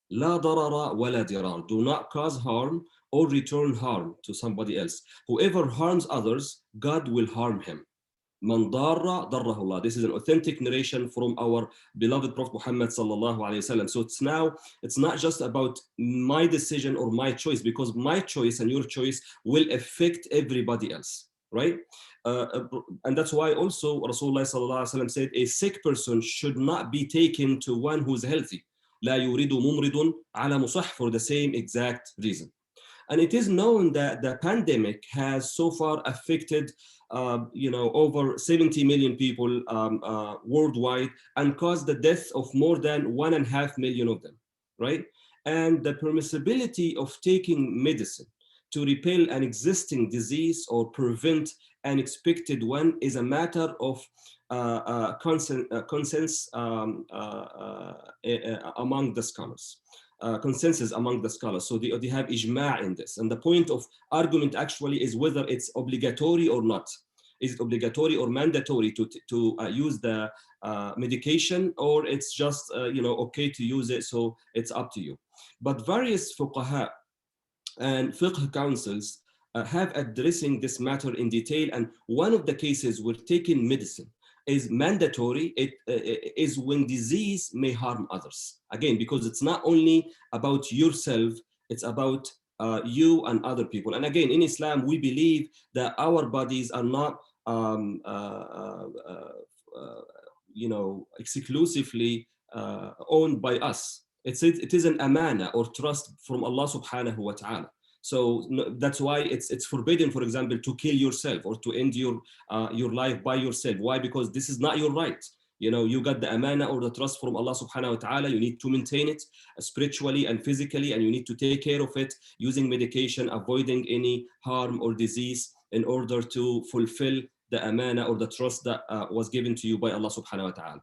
La darara wa la dirar. Do not cause harm or return harm to somebody else. Whoever harms others, God will harm him. Man darra darrahu Allah. This is an authentic narration from our beloved Prophet Muhammad sallallahu alaihi wasallam. So it's not just about my decision or my choice, because my choice and your choice will affect everybody else, right? And that's why also Rasulullah sallallahu alaihi wasallam said a sick person should not be taken to one who's healthy. لا يريد ممرض على مصح, for the same exact reason. And it is known that the pandemic has so far affected over 70 million people worldwide and caused the death of more than 1.5 million of them, right? And the permissibility of taking medicine to repel an existing disease or prevent an expected one is a matter of consensus among the scholars. Consensus among the scholars. So they have ijma' in this. And the point of argument actually is whether it's obligatory or not. Is it obligatory or mandatory to use the medication, or it's just okay to use it, so it's up to you. But various fuqaha and fiqh councils have addressing this matter in detail, and one of the cases where taking medicine is mandatory, it is when disease may harm others. Again, because it's not only about yourself, it's about you and other people. And again, in Islam, we believe that our bodies are not exclusively owned by us. It is an amana or trust from Allah subhanahu wa ta'ala. So that's why it's forbidden, for example, to kill yourself or to end your life by yourself. Why? Because this is not your right. You got the amana or the trust from Allah subhanahu wa ta'ala. You need to maintain it spiritually and physically, and you need to take care of it using medication, avoiding any harm or disease in order to fulfill the amana or the trust that was given to you by Allah subhanahu wa ta'ala.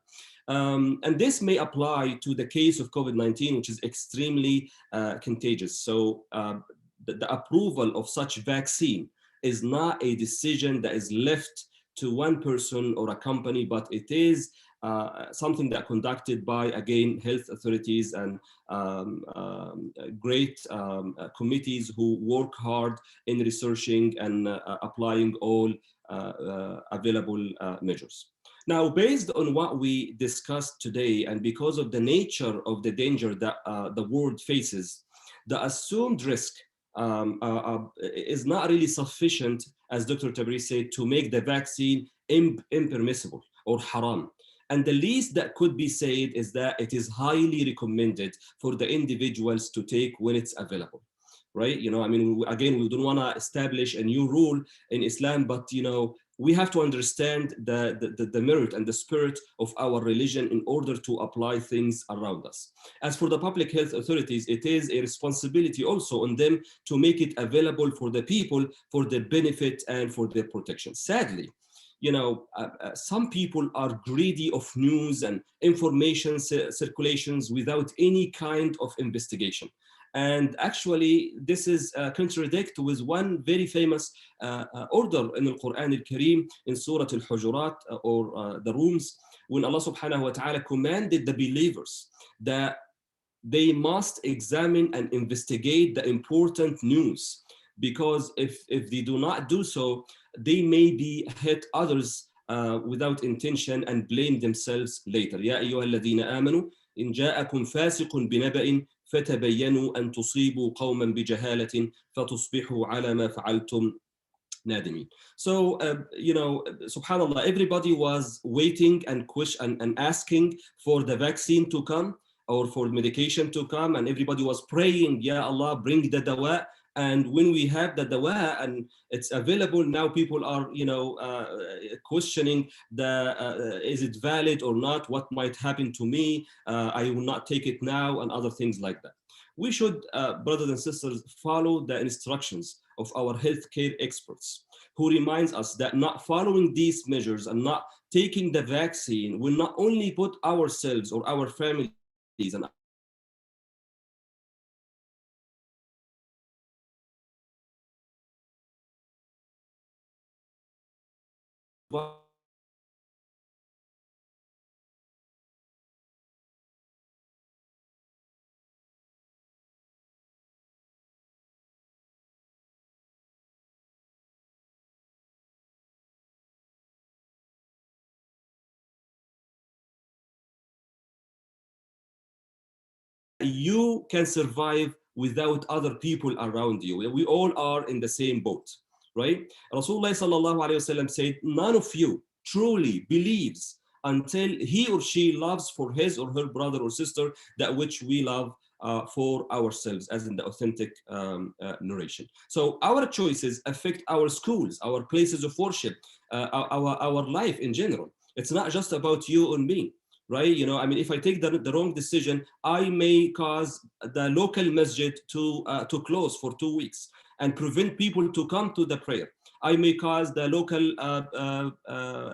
And this may apply to the case of COVID-19, which is extremely contagious. So the approval of such vaccine is not a decision that is left to one person or a company, but it is something that conducted by, again, health authorities and great committees who work hard in researching and applying all available measures. Now, based on what we discussed today, and because of the nature of the danger that the world faces, the assumed risk is not really sufficient, as Dr. Tabriz said, to make the vaccine impermissible or haram. And the least that could be said is that it is highly recommended for the individuals to take when it's available, right? Again, we don't want to establish a new rule in Islam, but we have to understand the merit and the spirit of our religion in order to apply things around us. As for the public health authorities, it is a responsibility also on them to make it available for the people for their benefit and for their protection. Sadly, some people are greedy of news and information circulations without any kind of investigation. And actually, this is contradict with one very famous order in the Quran al-Kareem in Surah al-Hujurat, or the rooms, when Allah subhanahu wa ta'ala commanded the believers that they must examine and investigate the important news, because if they do not do so, they may be hit others without intention and blame themselves later. يا أيها الذين آمنوا إن جاءكم فاسق بنبأ فتبينوا أن تصيبوا قوما بجهالة فتصبحوا على ما فعلتم نادمين. So, subhanallah, everybody was waiting and asking for the vaccine to come or for medication to come, and everybody was praying, Ya Allah, bring the dawa. And when we have the dawa and it's available, now people are, questioning is it valid or not? What might happen to me? I will not take it now, and other things like that. We should, brothers and sisters, follow the instructions of our healthcare experts, who reminds us that not following these measures and not taking the vaccine will not only put ourselves or our families and you can survive without other people around you. We all are in the same boat, right? Rasulullah sallallahu alayhi wasallam said, none of you truly believes until he or she loves for his or her brother or sister that which we love for ourselves, as in the authentic narration. So our choices affect our schools, our places of worship, our life in general. It's not just about you and me, right? You know, I mean, if I take the wrong decision, I may cause the local masjid to close for 2 weeks and prevent people to come to the prayer. I may cause the local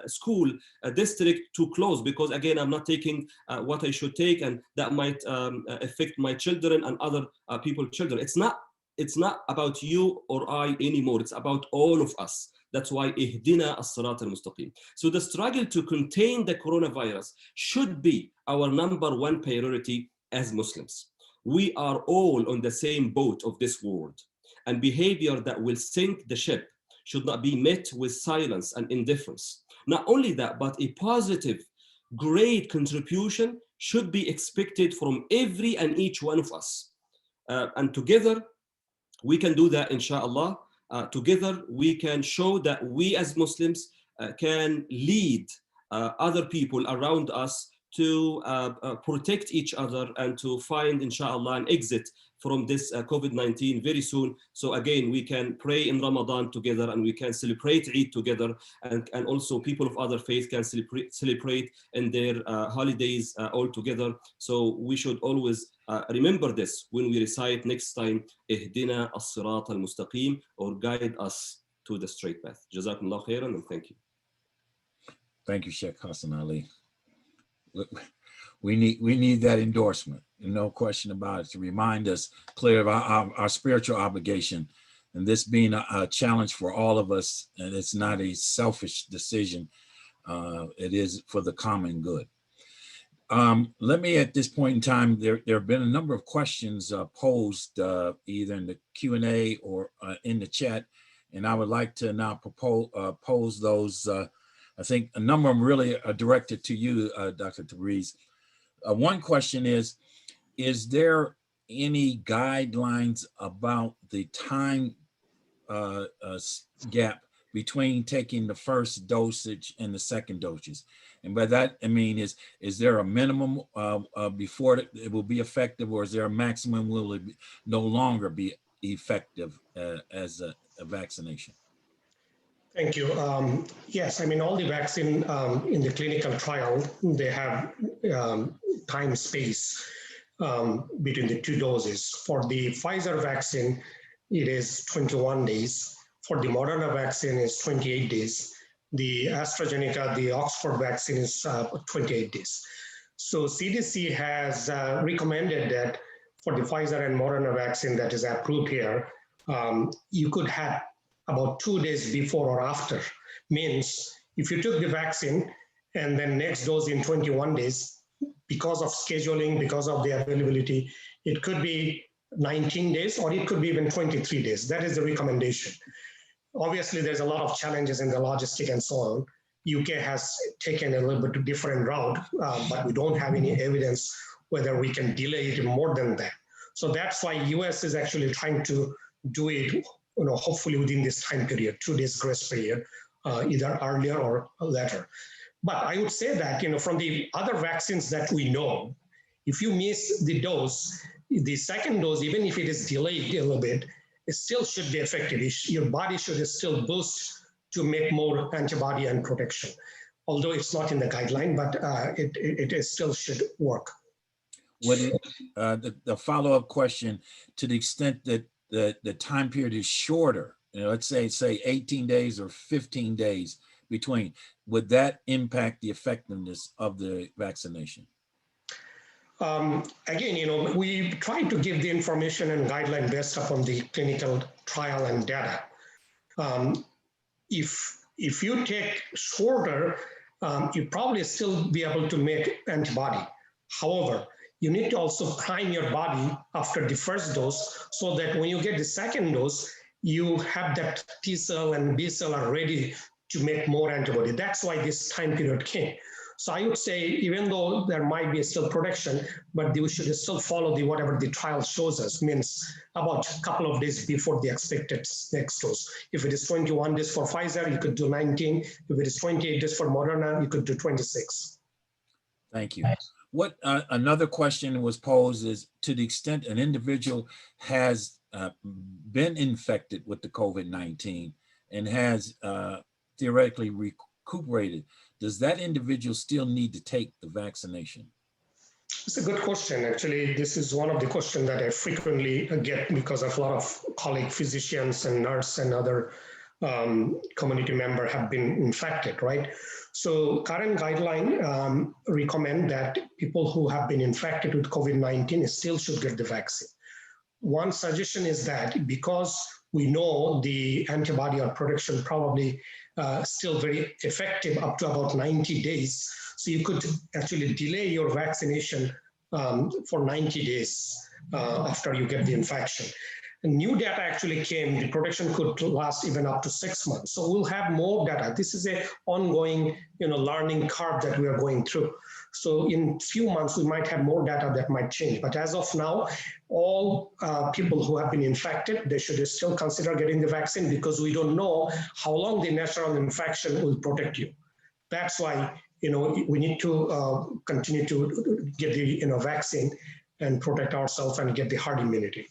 school district to close because, again, I'm not taking what I should take, and that might affect my children and other people's children. It's not about you or I anymore. It's about all of us. That's why ihdina as-sirat al-mustaqim. So the struggle to contain the coronavirus should be our #1 priority as Muslims. We are all on the same boat of this world, and behavior that will sink the ship should not be met with silence and indifference. Not only that, but a positive, great contribution should be expected from every and each one of us. And together, we can do that, inshallah. Together, we can show that we as Muslims can lead other people around us to protect each other and to find, inshallah, an exit from this COVID-19 very soon. So again, we can pray in Ramadan together, and we can celebrate Eid together, and also people of other faith can celebrate in their holidays all together. So we should always remember this when we recite next time, Ihdina as-sirat al-mustaqim, or guide us to the straight path. Jazakumullah khairan, and thank you. Thank you, Sheikh Hassan Ali. We need that endorsement, no question about it, to remind us clear of our spiritual obligation, and this being a challenge for all of us, and it's not a selfish decision. It is for the common good. Let me, at this point in time, there have been a number of questions posed either in the Q&A or in the chat, and I would like to now pose those. I think a number of them really are directed to you, Dr. Tabriz. One question is there any guidelines about the time gap between taking the first dosage and the second dosage? And by that, I mean, is there a minimum before it will be effective, or is there a maximum? Will it no longer be effective as a vaccination? Thank you. Yes, I mean, all the vaccine in the clinical trial, they have time space between the 2 doses. For the Pfizer vaccine, it is 21 days. For the Moderna vaccine, it's 28 days. The AstraZeneca, the Oxford vaccine is 28 days. So CDC has recommended that for the Pfizer and Moderna vaccine that is approved here, you could have about 2 days before or after. Means if you took the vaccine and then next dose in 21 days, because of scheduling, because of the availability, it could be 19 days or it could be even 23 days. That is the recommendation. Obviously, there's a lot of challenges in the logistic and so on. UK has taken a little bit different route, but we don't have any evidence whether we can delay it more than that. So that's why US is actually trying to do it, hopefully within this time period, 2 days grace period, either earlier or later. But I would say that, from the other vaccines that we know, if you miss the dose, the second dose, even if it is delayed a little bit, it still should be effective. Your body should still boost to make more antibody and protection. Although it's not in the guideline, but it still should work. What is the follow-up question, to the extent that the time period is shorter, let's say 18 days or 15 days between, would that impact the effectiveness of the vaccination? Again, we try to give the information and guideline based upon the clinical trial and data. If you take shorter, you probably still be able to make antibody. However, you need to also prime your body after the first dose so that when you get the second dose, you have that T cell and B cell are ready to make more antibody. That's why this time period came. So I would say, even though there might be still protection, but we should still follow whatever the trial shows us, means about a couple of days before the expected next dose. If it is 21 days for Pfizer, you could do 19. If it is 28 days for Moderna, you could do 26. Thank you. What another question was posed is, to the extent an individual has been infected with the COVID-19 and has theoretically recuperated, does that individual still need to take the vaccination? It's a good question. Actually, this is one of the questions that I frequently get because of a lot of colleague physicians and nurse and other community member have been infected, right? So current guideline recommend that people who have been infected with COVID-19 still should get the vaccine. One suggestion is that because we know the antibody or protection probably still very effective up to about 90 days. So you could actually delay your vaccination for 90 days after you get the infection. And new data actually came, the protection could last even up to 6 months. So we'll have more data. This is an ongoing learning curve that we are going through. So in a few months, we might have more data that might change. But as of now, all people who have been infected, they should still consider getting the vaccine because we don't know how long the natural infection will protect you. That's why we need to continue to get the vaccine and protect ourselves and get the herd immunity.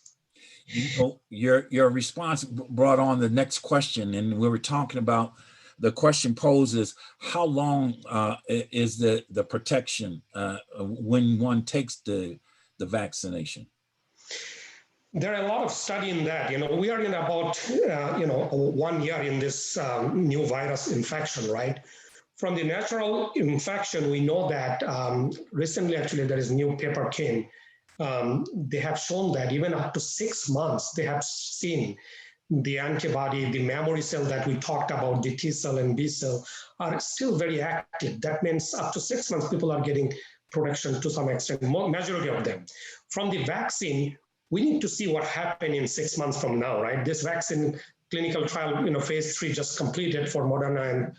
Your response brought on the next question, and we were talking about, the question poses, how long is the protection when one takes the vaccination? There are a lot of study in that. We are in about 1 year in this new virus infection, right? From the natural infection, we know that recently, actually, there is a new paper came. They have shown that even up to 6 months, they have seen the antibody, the memory cell that we talked about, the T cell and B cell, are still very active. That means up to 6 months, people are getting protection to some extent, majority of them. From the vaccine, we need to see what happened in 6 months from now, right? This vaccine clinical trial, phase 3 just completed for Moderna and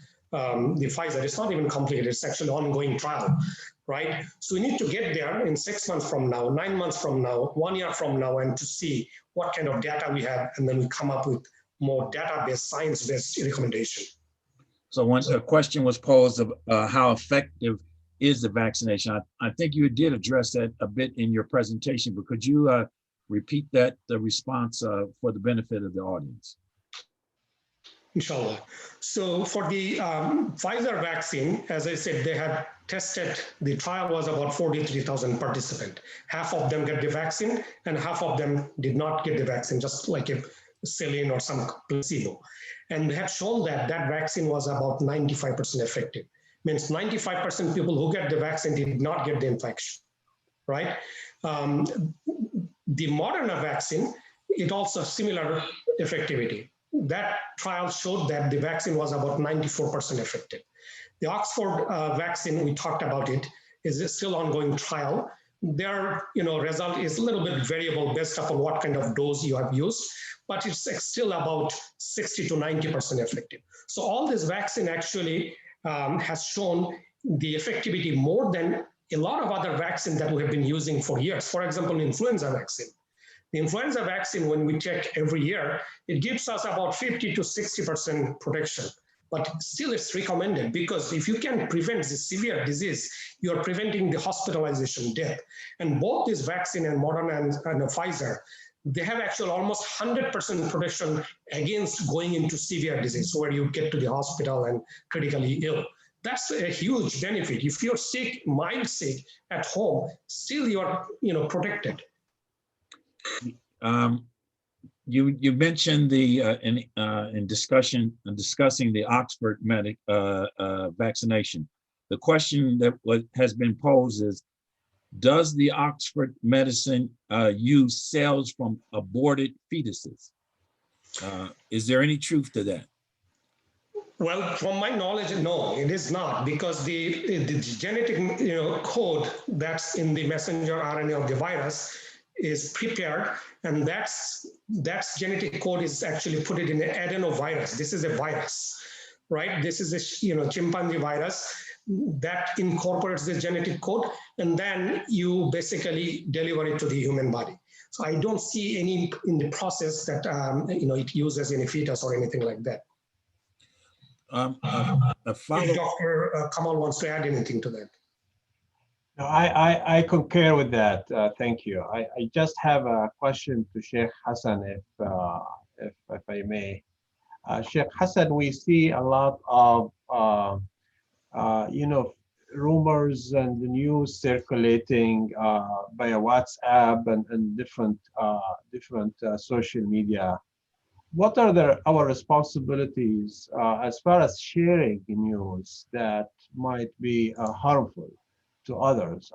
the Pfizer. It's not even completed, it's actually an ongoing trial, right? So we need to get there in 6 months from now, 9 months from now, 1 year from now, and to see what kind of data we have, and then we come up with more data-based, science-based recommendation. So once a question was posed of how effective is the vaccination, I think you did address that a bit in your presentation, but could you repeat the response for the benefit of the audience? Inshallah. So for the Pfizer vaccine, as I said, they have tested, the trial was about 43,000 participants. Half of them get the vaccine and half of them did not get the vaccine, just like a saline or some placebo. And they have shown that that vaccine was about 95% effective. Means 95% people who get the vaccine did not get the infection, right? The Moderna vaccine, it also similar effectivity. That trial showed that the vaccine was about 94% effective. The Oxford vaccine, we talked about it, is still ongoing trial. Their result is a little bit variable based upon what kind of dose you have used, but it's still about 60 to 90% effective. So all this vaccine actually has shown the effectivity more than a lot of other vaccines that we have been using for years. For example, influenza vaccine. The influenza vaccine, when we take every year, it gives us about 50 to 60% protection. But still it's recommended because if you can prevent the severe disease, you're preventing the hospitalization, death. And both this vaccine and Moderna and Pfizer, they have actually almost 100% protection against going into severe disease where you get to the hospital and critically ill. That's a huge benefit. If you're sick, mild sick at home, still you're protected. You mentioned the in discussing the Oxford vaccination. The question that has been posed is, does the Oxford medicine use cells from aborted fetuses? Is there any truth to that? Well, from my knowledge, no, it is not, because the genetic code that's in the messenger RNA of the virus is prepared, and that's genetic code is actually put it in an adenovirus. This is a virus, right? This is a chimpanzee virus that incorporates the genetic code, and then you basically deliver it to the human body. So I don't see any in the process that it uses any fetus or anything like that. If Dr. Kamal wants to add anything to that. No, I concur with that. Thank you. I just have a question to Sheikh Hassan, if I may. Sheikh Hassan, we see a lot of rumors and the news circulating via WhatsApp and different social media. What are our responsibilities as far as sharing news that might be harmful to others?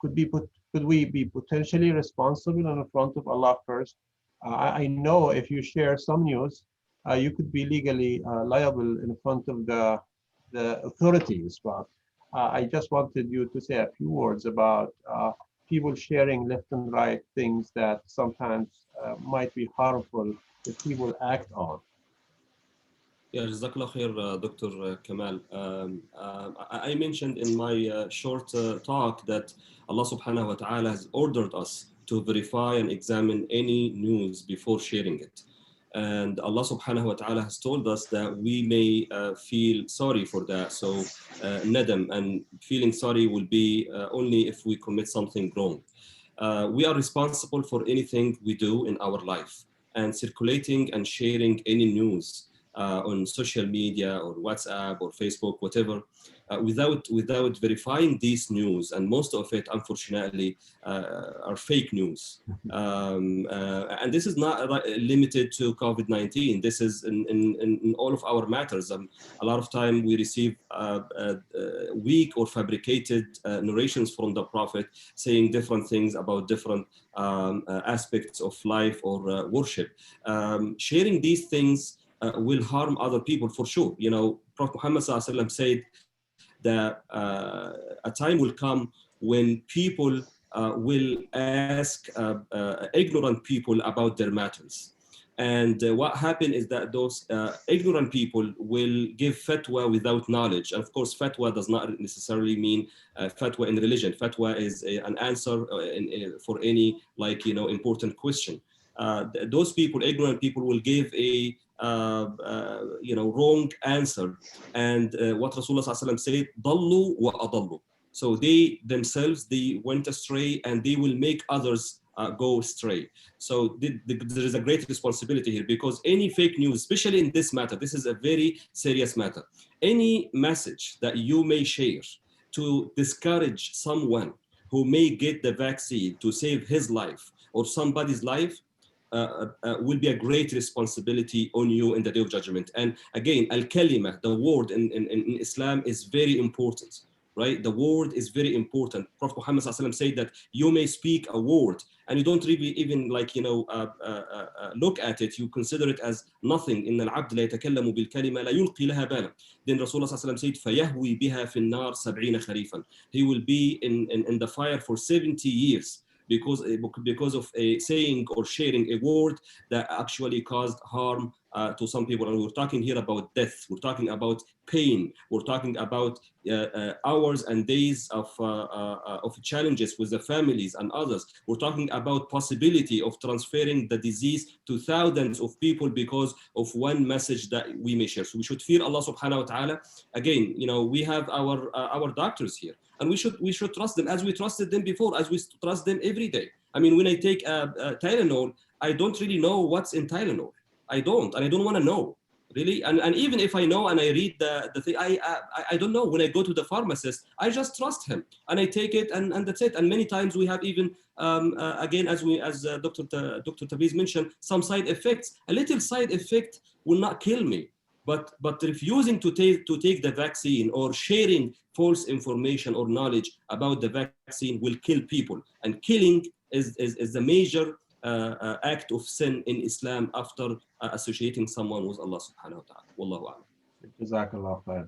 Could we be potentially responsible in front of Allah first? I know if you share some news, you could be legally liable in front of the authorities. But I just wanted you to say a few words about people sharing left and right things that sometimes might be harmful if people act on. Yeah, Jazakallah khair, Dr. Kamal. I mentioned in my short talk that Allah subhanahu wa ta'ala has ordered us to verify and examine any news before sharing it. And Allah subhanahu wa ta'ala has told us that we may feel sorry for that. So nadam, and feeling sorry will be only if we commit something wrong. We are responsible for anything we do in our life, and circulating and sharing any news on social media or WhatsApp or Facebook, whatever, without verifying these news, and most of it, unfortunately, are fake news. And this is not limited to COVID-19. This is in all of our matters. A lot of time we receive weak or fabricated narrations from the Prophet saying different things about different aspects of life or worship. Sharing these things will harm other people for sure. Prophet Muhammad said that a time will come when people will ask ignorant people about their matters. And what happened is that those ignorant people will give fatwa without knowledge. And of course, fatwa does not necessarily mean fatwa in religion. Fatwa is an answer for any important question. Those people, ignorant people, will give a wrong answer. And what Rasulullah said, "Dallu wa adallu." So they themselves, they went astray, and they will make others go astray. So there is a great responsibility here, because any fake news, especially in this matter, this is a very serious matter. Any message that you may share to discourage someone who may get the vaccine to save his life or somebody's life, will be a great responsibility on you in the Day of Judgment. And again, al-kalima, the word in Islam, is very important, right? The word is very important. Prophet Muhammad said that you may speak a word and you don't really even look at it. You consider it as nothing. إن العبد لا يتكلم بالكلمة لا يلقي لها بالا. Then Rasulullah said, فيهوي بها في النار 70 خريفا. He will be in the fire for 70 years. Because of a saying or sharing a word that actually caused harm to some people. And we're talking here about death. We're talking about pain. We're talking about hours and days of challenges with the families and others. We're talking about possibility of transferring the disease to thousands of people because of one message that we may share. So we should fear Allah subhanahu wa ta'ala. Again, we have our doctors here. And we should trust them as we trusted them before, as we trust them every day. I mean, when I take Tylenol, I don't really know what's in Tylenol. I don't want to know. Really? And even if I know and I read the thing, I don't know. When I go to the pharmacist, I just trust him and I take it and that's it. And many times we have even, again, as Dr. Tabriz mentioned, some side effects. A little side effect will not kill me. But refusing to take the vaccine or sharing false information or knowledge about the vaccine will kill people. And killing is the major act of sin in Islam after associating someone with Allah subhanahu wa ta'ala. Wallahu a'lam. Jazakallah khair.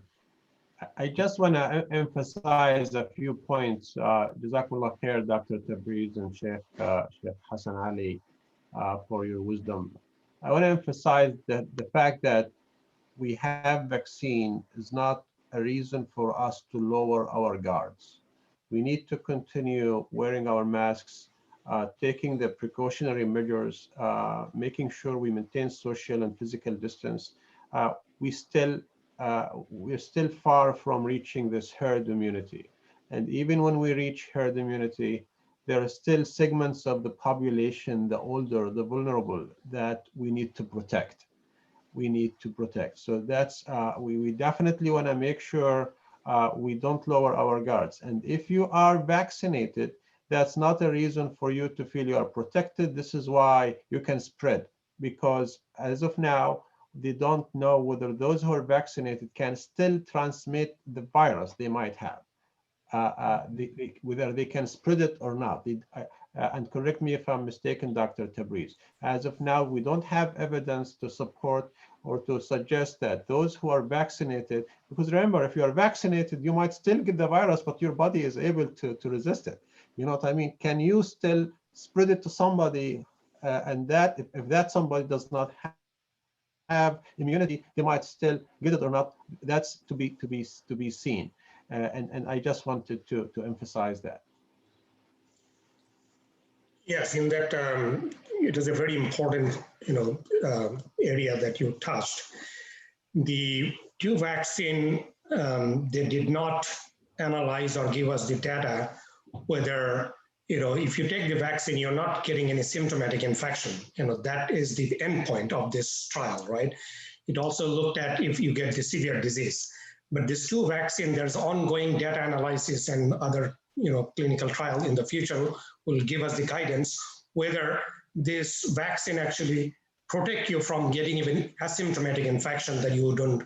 I just want to emphasize a few points. Jazakallah khair, Dr. Tabriz and Sheikh Hassan Ali, for your wisdom. I want to emphasize that the fact that we have vaccine is not a reason for us to lower our guards. We need to continue wearing our masks, taking the precautionary measures, making sure we maintain social and physical distance. We're still far from reaching this herd immunity. And even when we reach herd immunity, there are still segments of the population, the older, the vulnerable, that we need to protect. So that's, we definitely want to make sure we don't lower our guards. And if you are vaccinated, that's not a reason for you to feel you are protected. This is why you can spread, because as of now, they don't know whether those who are vaccinated can still transmit the virus they might have, whether they can spread it or not. And correct me if I'm mistaken, Dr. Tabriz. As of now, we don't have evidence to support or to suggest that those who are vaccinated, because remember, if you are vaccinated, you might still get the virus, but your body is able to resist it. You know what I mean? Can you still spread it to somebody, and that if that somebody does not have immunity, they might still get it or not? That's to be seen. And I just wanted to emphasize that. Yes, in that it is a very important, area that you touched. The two vaccine, they did not analyze or give us the data whether, if you take the vaccine, you're not getting any symptomatic infection. That is the endpoint of this trial, right? It also looked at if you get the severe disease. But this two vaccine, there's ongoing data analysis and other clinical trial in the future will give us the guidance whether this vaccine actually protect you from getting even asymptomatic infection that you don't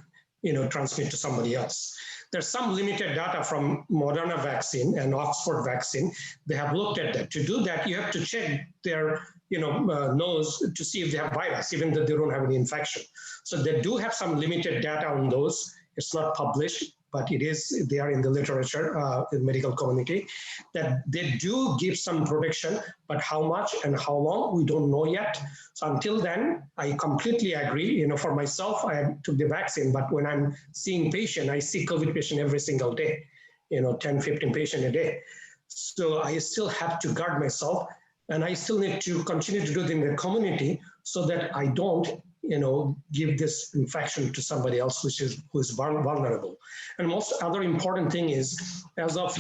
transmit to somebody else. There's some limited data from Moderna vaccine and Oxford vaccine. They have looked at that. To do that, you have to check their nose to see if they have virus, even though they don't have any infection. So they do have some limited data on those. It's not published, but they are in the literature, in medical community, that they do give some protection, but how much and how long, we don't know yet. So until then, I completely agree. For myself, I took the vaccine, but when I'm seeing patient, I see COVID patient every single day, 10, 15 patients a day. So I still have to guard myself, and I still need to continue to do it in the community so that I don't give this infection to somebody else who is vulnerable. And most other important thing is, as of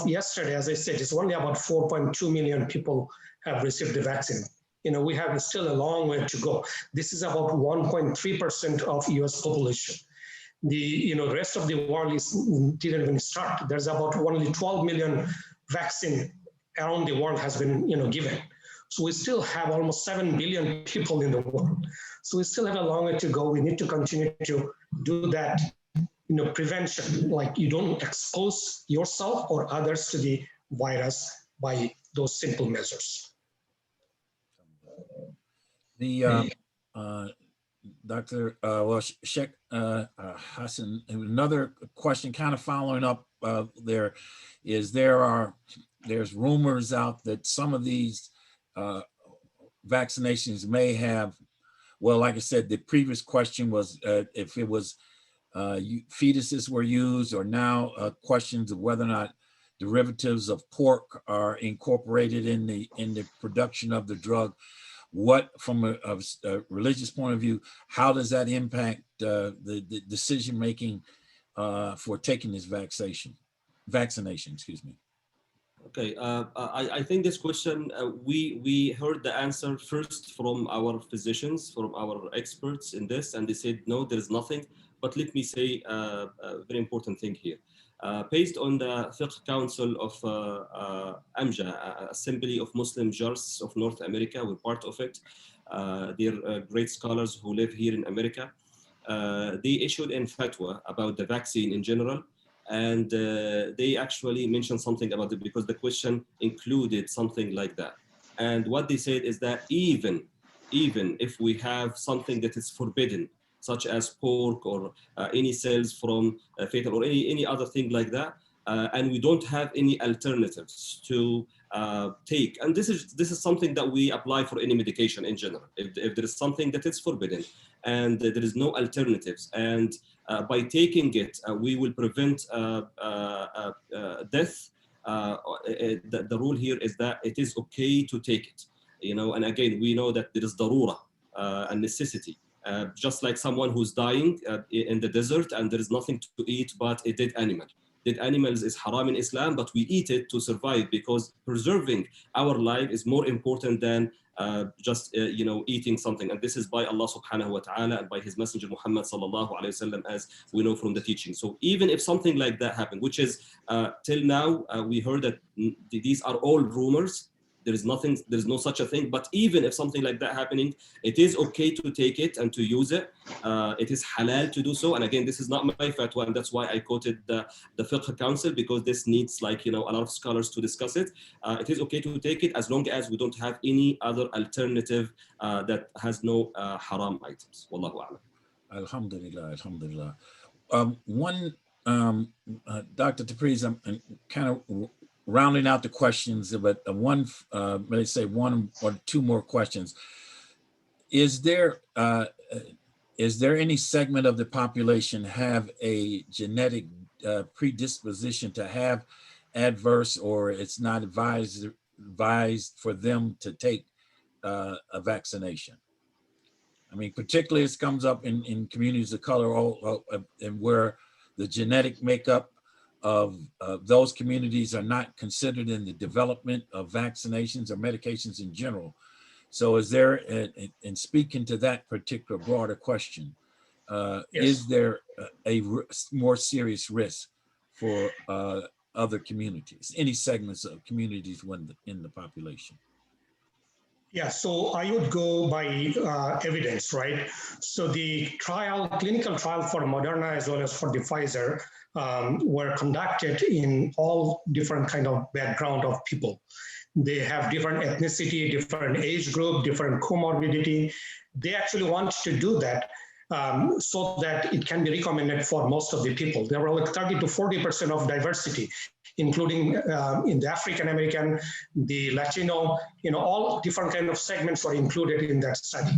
yesterday, as I said, it's only about 4.2 million people have received the vaccine. We have still a long way to go. This is about 1.3% of US population. The rest of the world didn't even start. There's about only 12 million vaccine around the world has been given. So we still have almost 7 billion people in the world. So we still have a long way to go. We need to continue to do that, prevention, like you don't expose yourself or others to the virus by those simple measures. The Dr. Sheikh Hassan, another question kind of following up there's rumors out that some of these vaccinations may have, well, like I said, the previous question was if it was fetuses were used, or now questions of whether or not derivatives of pork are incorporated in the production of the drug. What, from a religious point of view, how does that impact the decision making for taking this vaccination? Excuse me. Okay, I think this question, we heard the answer first from our physicians, from our experts in this, and they said, no, there is nothing. But let me say a very important thing here. Based on the Fiqh Council of AMJA, Assembly of Muslim Jurists of North America, we're part of it. They're great scholars who live here in America. They issued a fatwa about the vaccine in general. And they actually mentioned something about it because the question included something like that. And what they said is that even if we have something that is forbidden, such as pork or any cells from fetal or any other thing like that, and we don't have any alternatives to take, and this is something that we apply for any medication in general. If there is something that is forbidden and there is no alternatives, and by taking it, we will prevent death. The rule here is that it is okay to take it, and again, we know that there is darura, a necessity. Just like someone who's dying in the desert and there is nothing to eat but a dead animal. Dead animals is haram in Islam, but we eat it to survive because preserving our life is more important than just eating something. And this is by Allah subhanahu wa ta'ala and by his messenger Muhammad sallallahu alayhi wa sallam, as we know from the teaching. So even if something like that happened, which is till now, we heard that these are all rumors. There is no such a thing. But even if something like that happening, it is okay to take it and to use it. It is halal to do so. And again, this is not my fatwa, and that's why I quoted the Fiqh Council, because this needs a lot of scholars to discuss it. It is okay to take it as long as we don't have any other alternative that has no haram items. Wallahu a'lam. Alhamdulillah, alhamdulillah. Dr. Tabriz, I'm kind of rounding out the questions, but let's say one or two more questions. Is there any segment of the population have a genetic predisposition to have adverse, or it's not advised for them to take a vaccination? I mean, particularly it comes up in communities of color, and where the genetic makeup of those communities are not considered in the development of vaccinations or medications in general. So is there, in speaking to that particular broader question, yes, is there a more serious risk for other communities, any segments of communities in the population? Yeah, so I would go by evidence, right? So the clinical trial for Moderna as well as for the Pfizer were conducted in all different kind of background of people. They have different ethnicity, different age group, different comorbidity. They actually want to do that so that it can be recommended for most of the people. There were like 30 to 40% of diversity, including in the African American, the Latino, all different kind of segments were included in that study.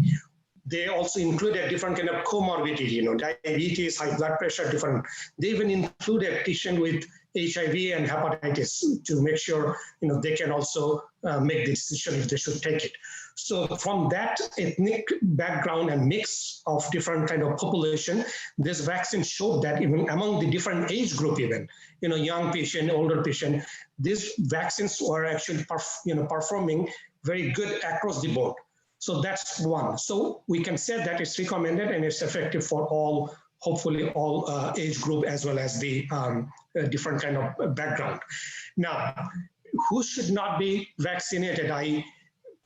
They also included different kind of comorbidity, diabetes, high blood pressure, different. They even included patients with HIV and hepatitis to make sure, they can also make the decision if they should take it. So from that ethnic background and mix of different kind of population, this vaccine showed that even among the different age group, even, young patient, older patient, these vaccines were actually performing very good across the board. So that's one. So we can say that it's recommended and it's effective for all, hopefully all age group as well as the different kind of background. Now, who should not be vaccinated? I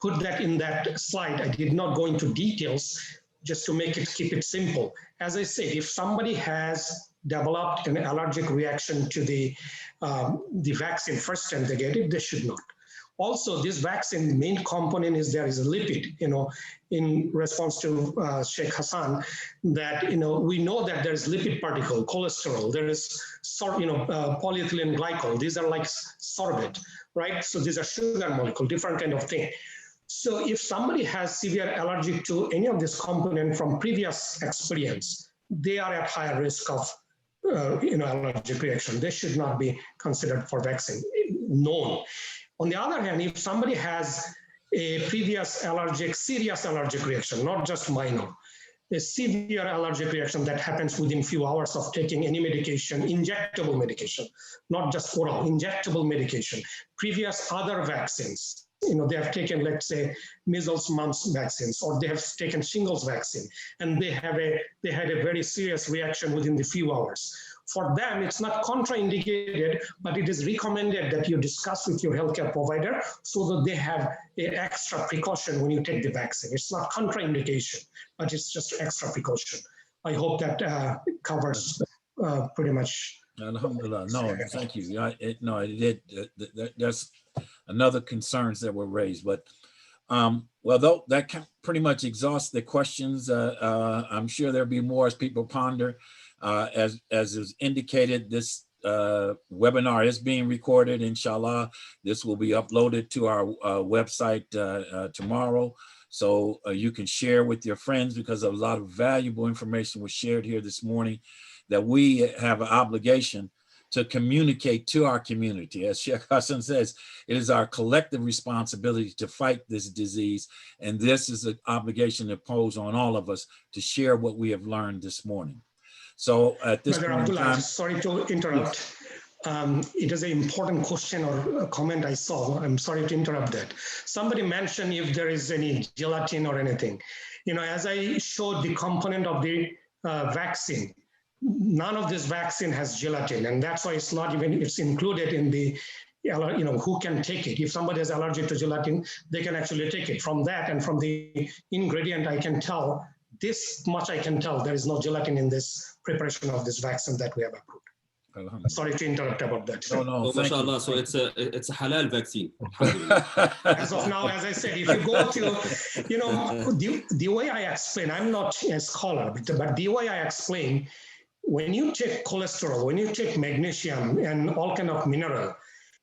put that in that slide. I did not go into details just to keep it simple. As I said, if somebody has developed an allergic reaction to the vaccine first time they get it, they should not. Also, this vaccine, the main component is there is a lipid, in response to Sheikh Hassan, that, we know that there is lipid particle, cholesterol, there is, polyethylene glycol. These are like sorbate, right? So these are sugar molecule, different kind of thing. So if somebody has severe allergy to any of this component from previous experience, they are at higher risk of allergic reaction. They should not be considered for vaccine, known. On the other hand, if somebody has a previous serious allergic reaction, not just minor, a severe allergic reaction that happens within few hours of taking any medication, injectable medication, not just oral, injectable medication. Previous other vaccines, they have taken, let's say, measles, mumps vaccines, or they have taken shingles vaccine, and they had a very serious reaction within the few hours. For them, it's not contraindicated, but it is recommended that you discuss with your healthcare provider so that they have an extra precaution when you take the vaccine. It's not contraindication, but it's just extra precaution. I hope that covers pretty much. Alhamdulillah. No, thank you. There's another concerns that were raised, but well, though that pretty much exhausts the questions. I'm sure there'll be more as people ponder. As is indicated, this webinar is being recorded. Inshallah, this will be uploaded to our website tomorrow, so you can share with your friends, because a lot of valuable information was shared here this morning that we have an obligation to communicate to our community. As Sheikh Hassan says, it is our collective responsibility to fight this disease, and this is an obligation imposed on all of us to share what we have learned this morning. So at this Brother point in Abdullah, time, sorry to interrupt. Yes. It is an important question or a comment I saw. I'm sorry to interrupt that. Somebody mentioned if there is any gelatin or anything. As I showed the component of the vaccine, none of this vaccine has gelatin, and that's why it's not even, it's included in the, who can take it. If somebody is allergic to gelatin, they can actually take it. From that and from the ingredient, I can tell, this much I can tell, there is no gelatin in this preparation of this vaccine that we have approved. Sorry to interrupt about that. No, thank you. So it's a halal vaccine. As of now, as I said, if you go to, the way I explain, I'm not a scholar, but the way I explain, when you take cholesterol, when you take magnesium and all kind of mineral,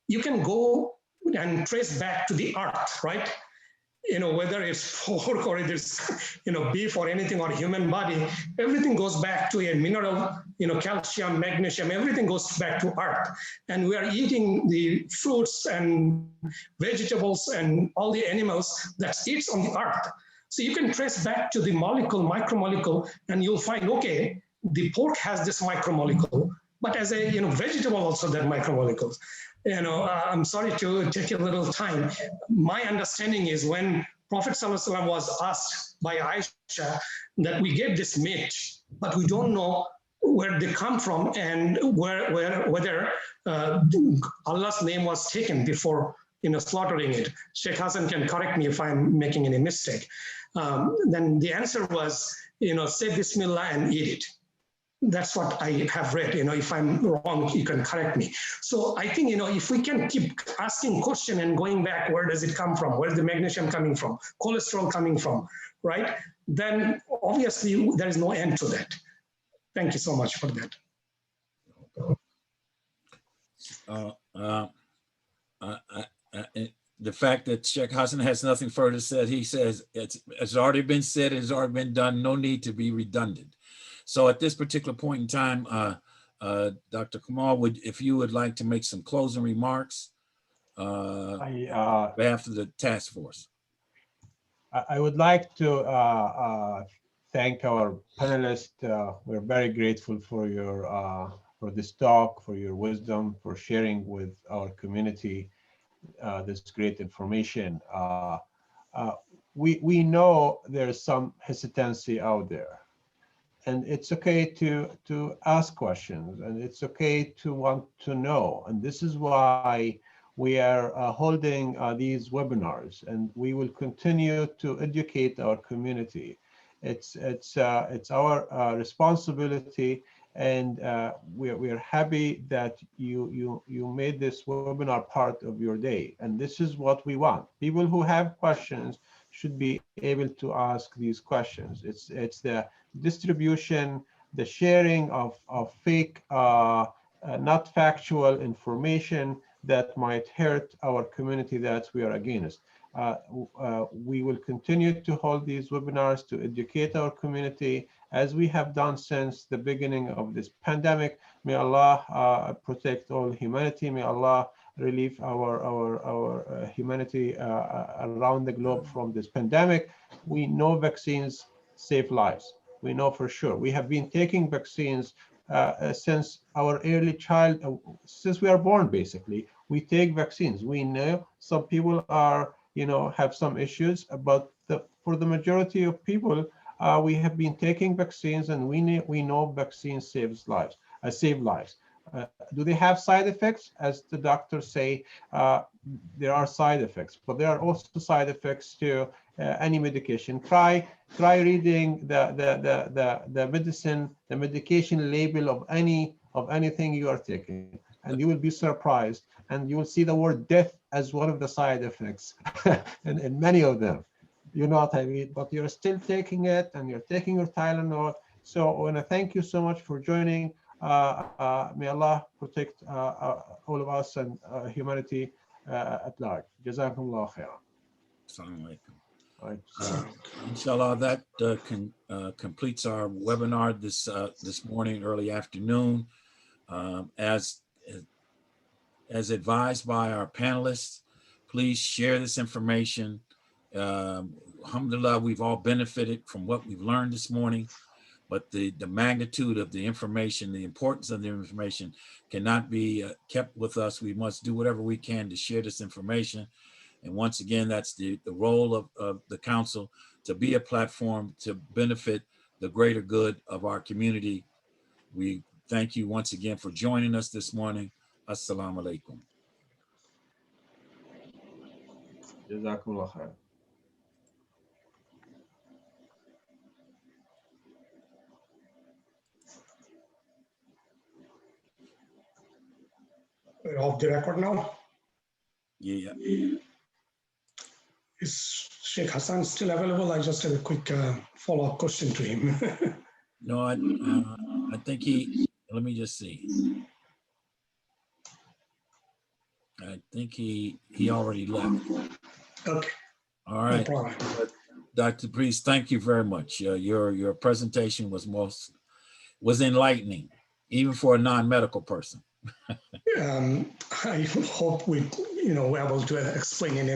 you can go and trace back to the earth, right? Whether it's pork or it is, beef or anything, or human body, everything goes back to a mineral, calcium, magnesium, everything goes back to earth. And we are eating the fruits and vegetables and all the animals that eats on the earth. So you can trace back to the molecule, micromolecule, and you'll find, okay, the pork has this micromolecule, but as a vegetable also that micromolecules. I'm sorry to take a little time. My understanding is when Prophet ﷺ was asked by Aisha that we get this meat, but we don't know where they come from and whether Allah's name was taken before slaughtering it. Sheikh Hassan can correct me if I'm making any mistake. Then the answer was, say Bismillah and eat it. That's what I have read. If I'm wrong, you can correct me. So I think, if we can keep asking question and going back, where does it come from? Where's the magnesium coming from? Cholesterol coming from, right? Then obviously there is no end to that. Thank you so much for that. The fact that Sheikh Hassan has nothing further said, he says it's already been said, it's already been done, no need to be redundant. So at this particular point in time, Dr. Kamal, if you would like to make some closing remarks on behalf of the task force. I would like to thank our panelists. We're very grateful for your for this talk, for your wisdom, for sharing with our community this great information. We know there's some hesitancy out there. And it's okay to ask questions, and it's okay to want to know. And this is why we are holding these webinars, and we will continue to educate our community. It's our responsibility, and we are happy that you made this webinar part of your day. And this is what we want. People who have questions should be able to ask these questions. It's the distribution, the sharing of fake, not factual information that might hurt our community that we are against. We will continue to hold these webinars to educate our community as we have done since the beginning of this pandemic. May Allah protect all humanity. May Allah relieve our humanity around the globe from this pandemic. We know vaccines save lives. We know for sure. We have been taking vaccines since our early child, since we are born, basically. We take vaccines. We know some people are, have some issues, but for the majority of people, we have been taking vaccines, and we know vaccines save lives. Do they have side effects? As the doctors say, there are side effects, but there are also side effects to any medication. Try reading the medication label of anything you are taking, and you will be surprised, and you will see the word death as one of the side effects, and many of them. You know what I mean? But you're still taking it, and you're taking your Tylenol. So I want to thank you so much for joining. May Allah protect all of us and humanity at large. Jazakumullah khairan. Assalamu alaikum. Inshallah, that completes our webinar this morning, early afternoon. As advised by our panelists, please share this information. Alhamdulillah, we've all benefited from what we've learned this morning, but the magnitude of the information, the importance of the information cannot be kept with us. We must do whatever we can to share this information. And once again, that's the role of the council, to be a platform to benefit the greater good of our community. We thank you once again for joining us this morning. Assalamu alaikum. Jazakumullah khair. We're off the record now. Yeah. Is Sheikh Hassan still available? I just have a quick follow-up question to him. No, I think let me just see. I think he already left. Okay. All right. No problem. Dr. Priest, thank you very much. Your presentation was enlightening, even for a non-medical person. I hope we're able to explain in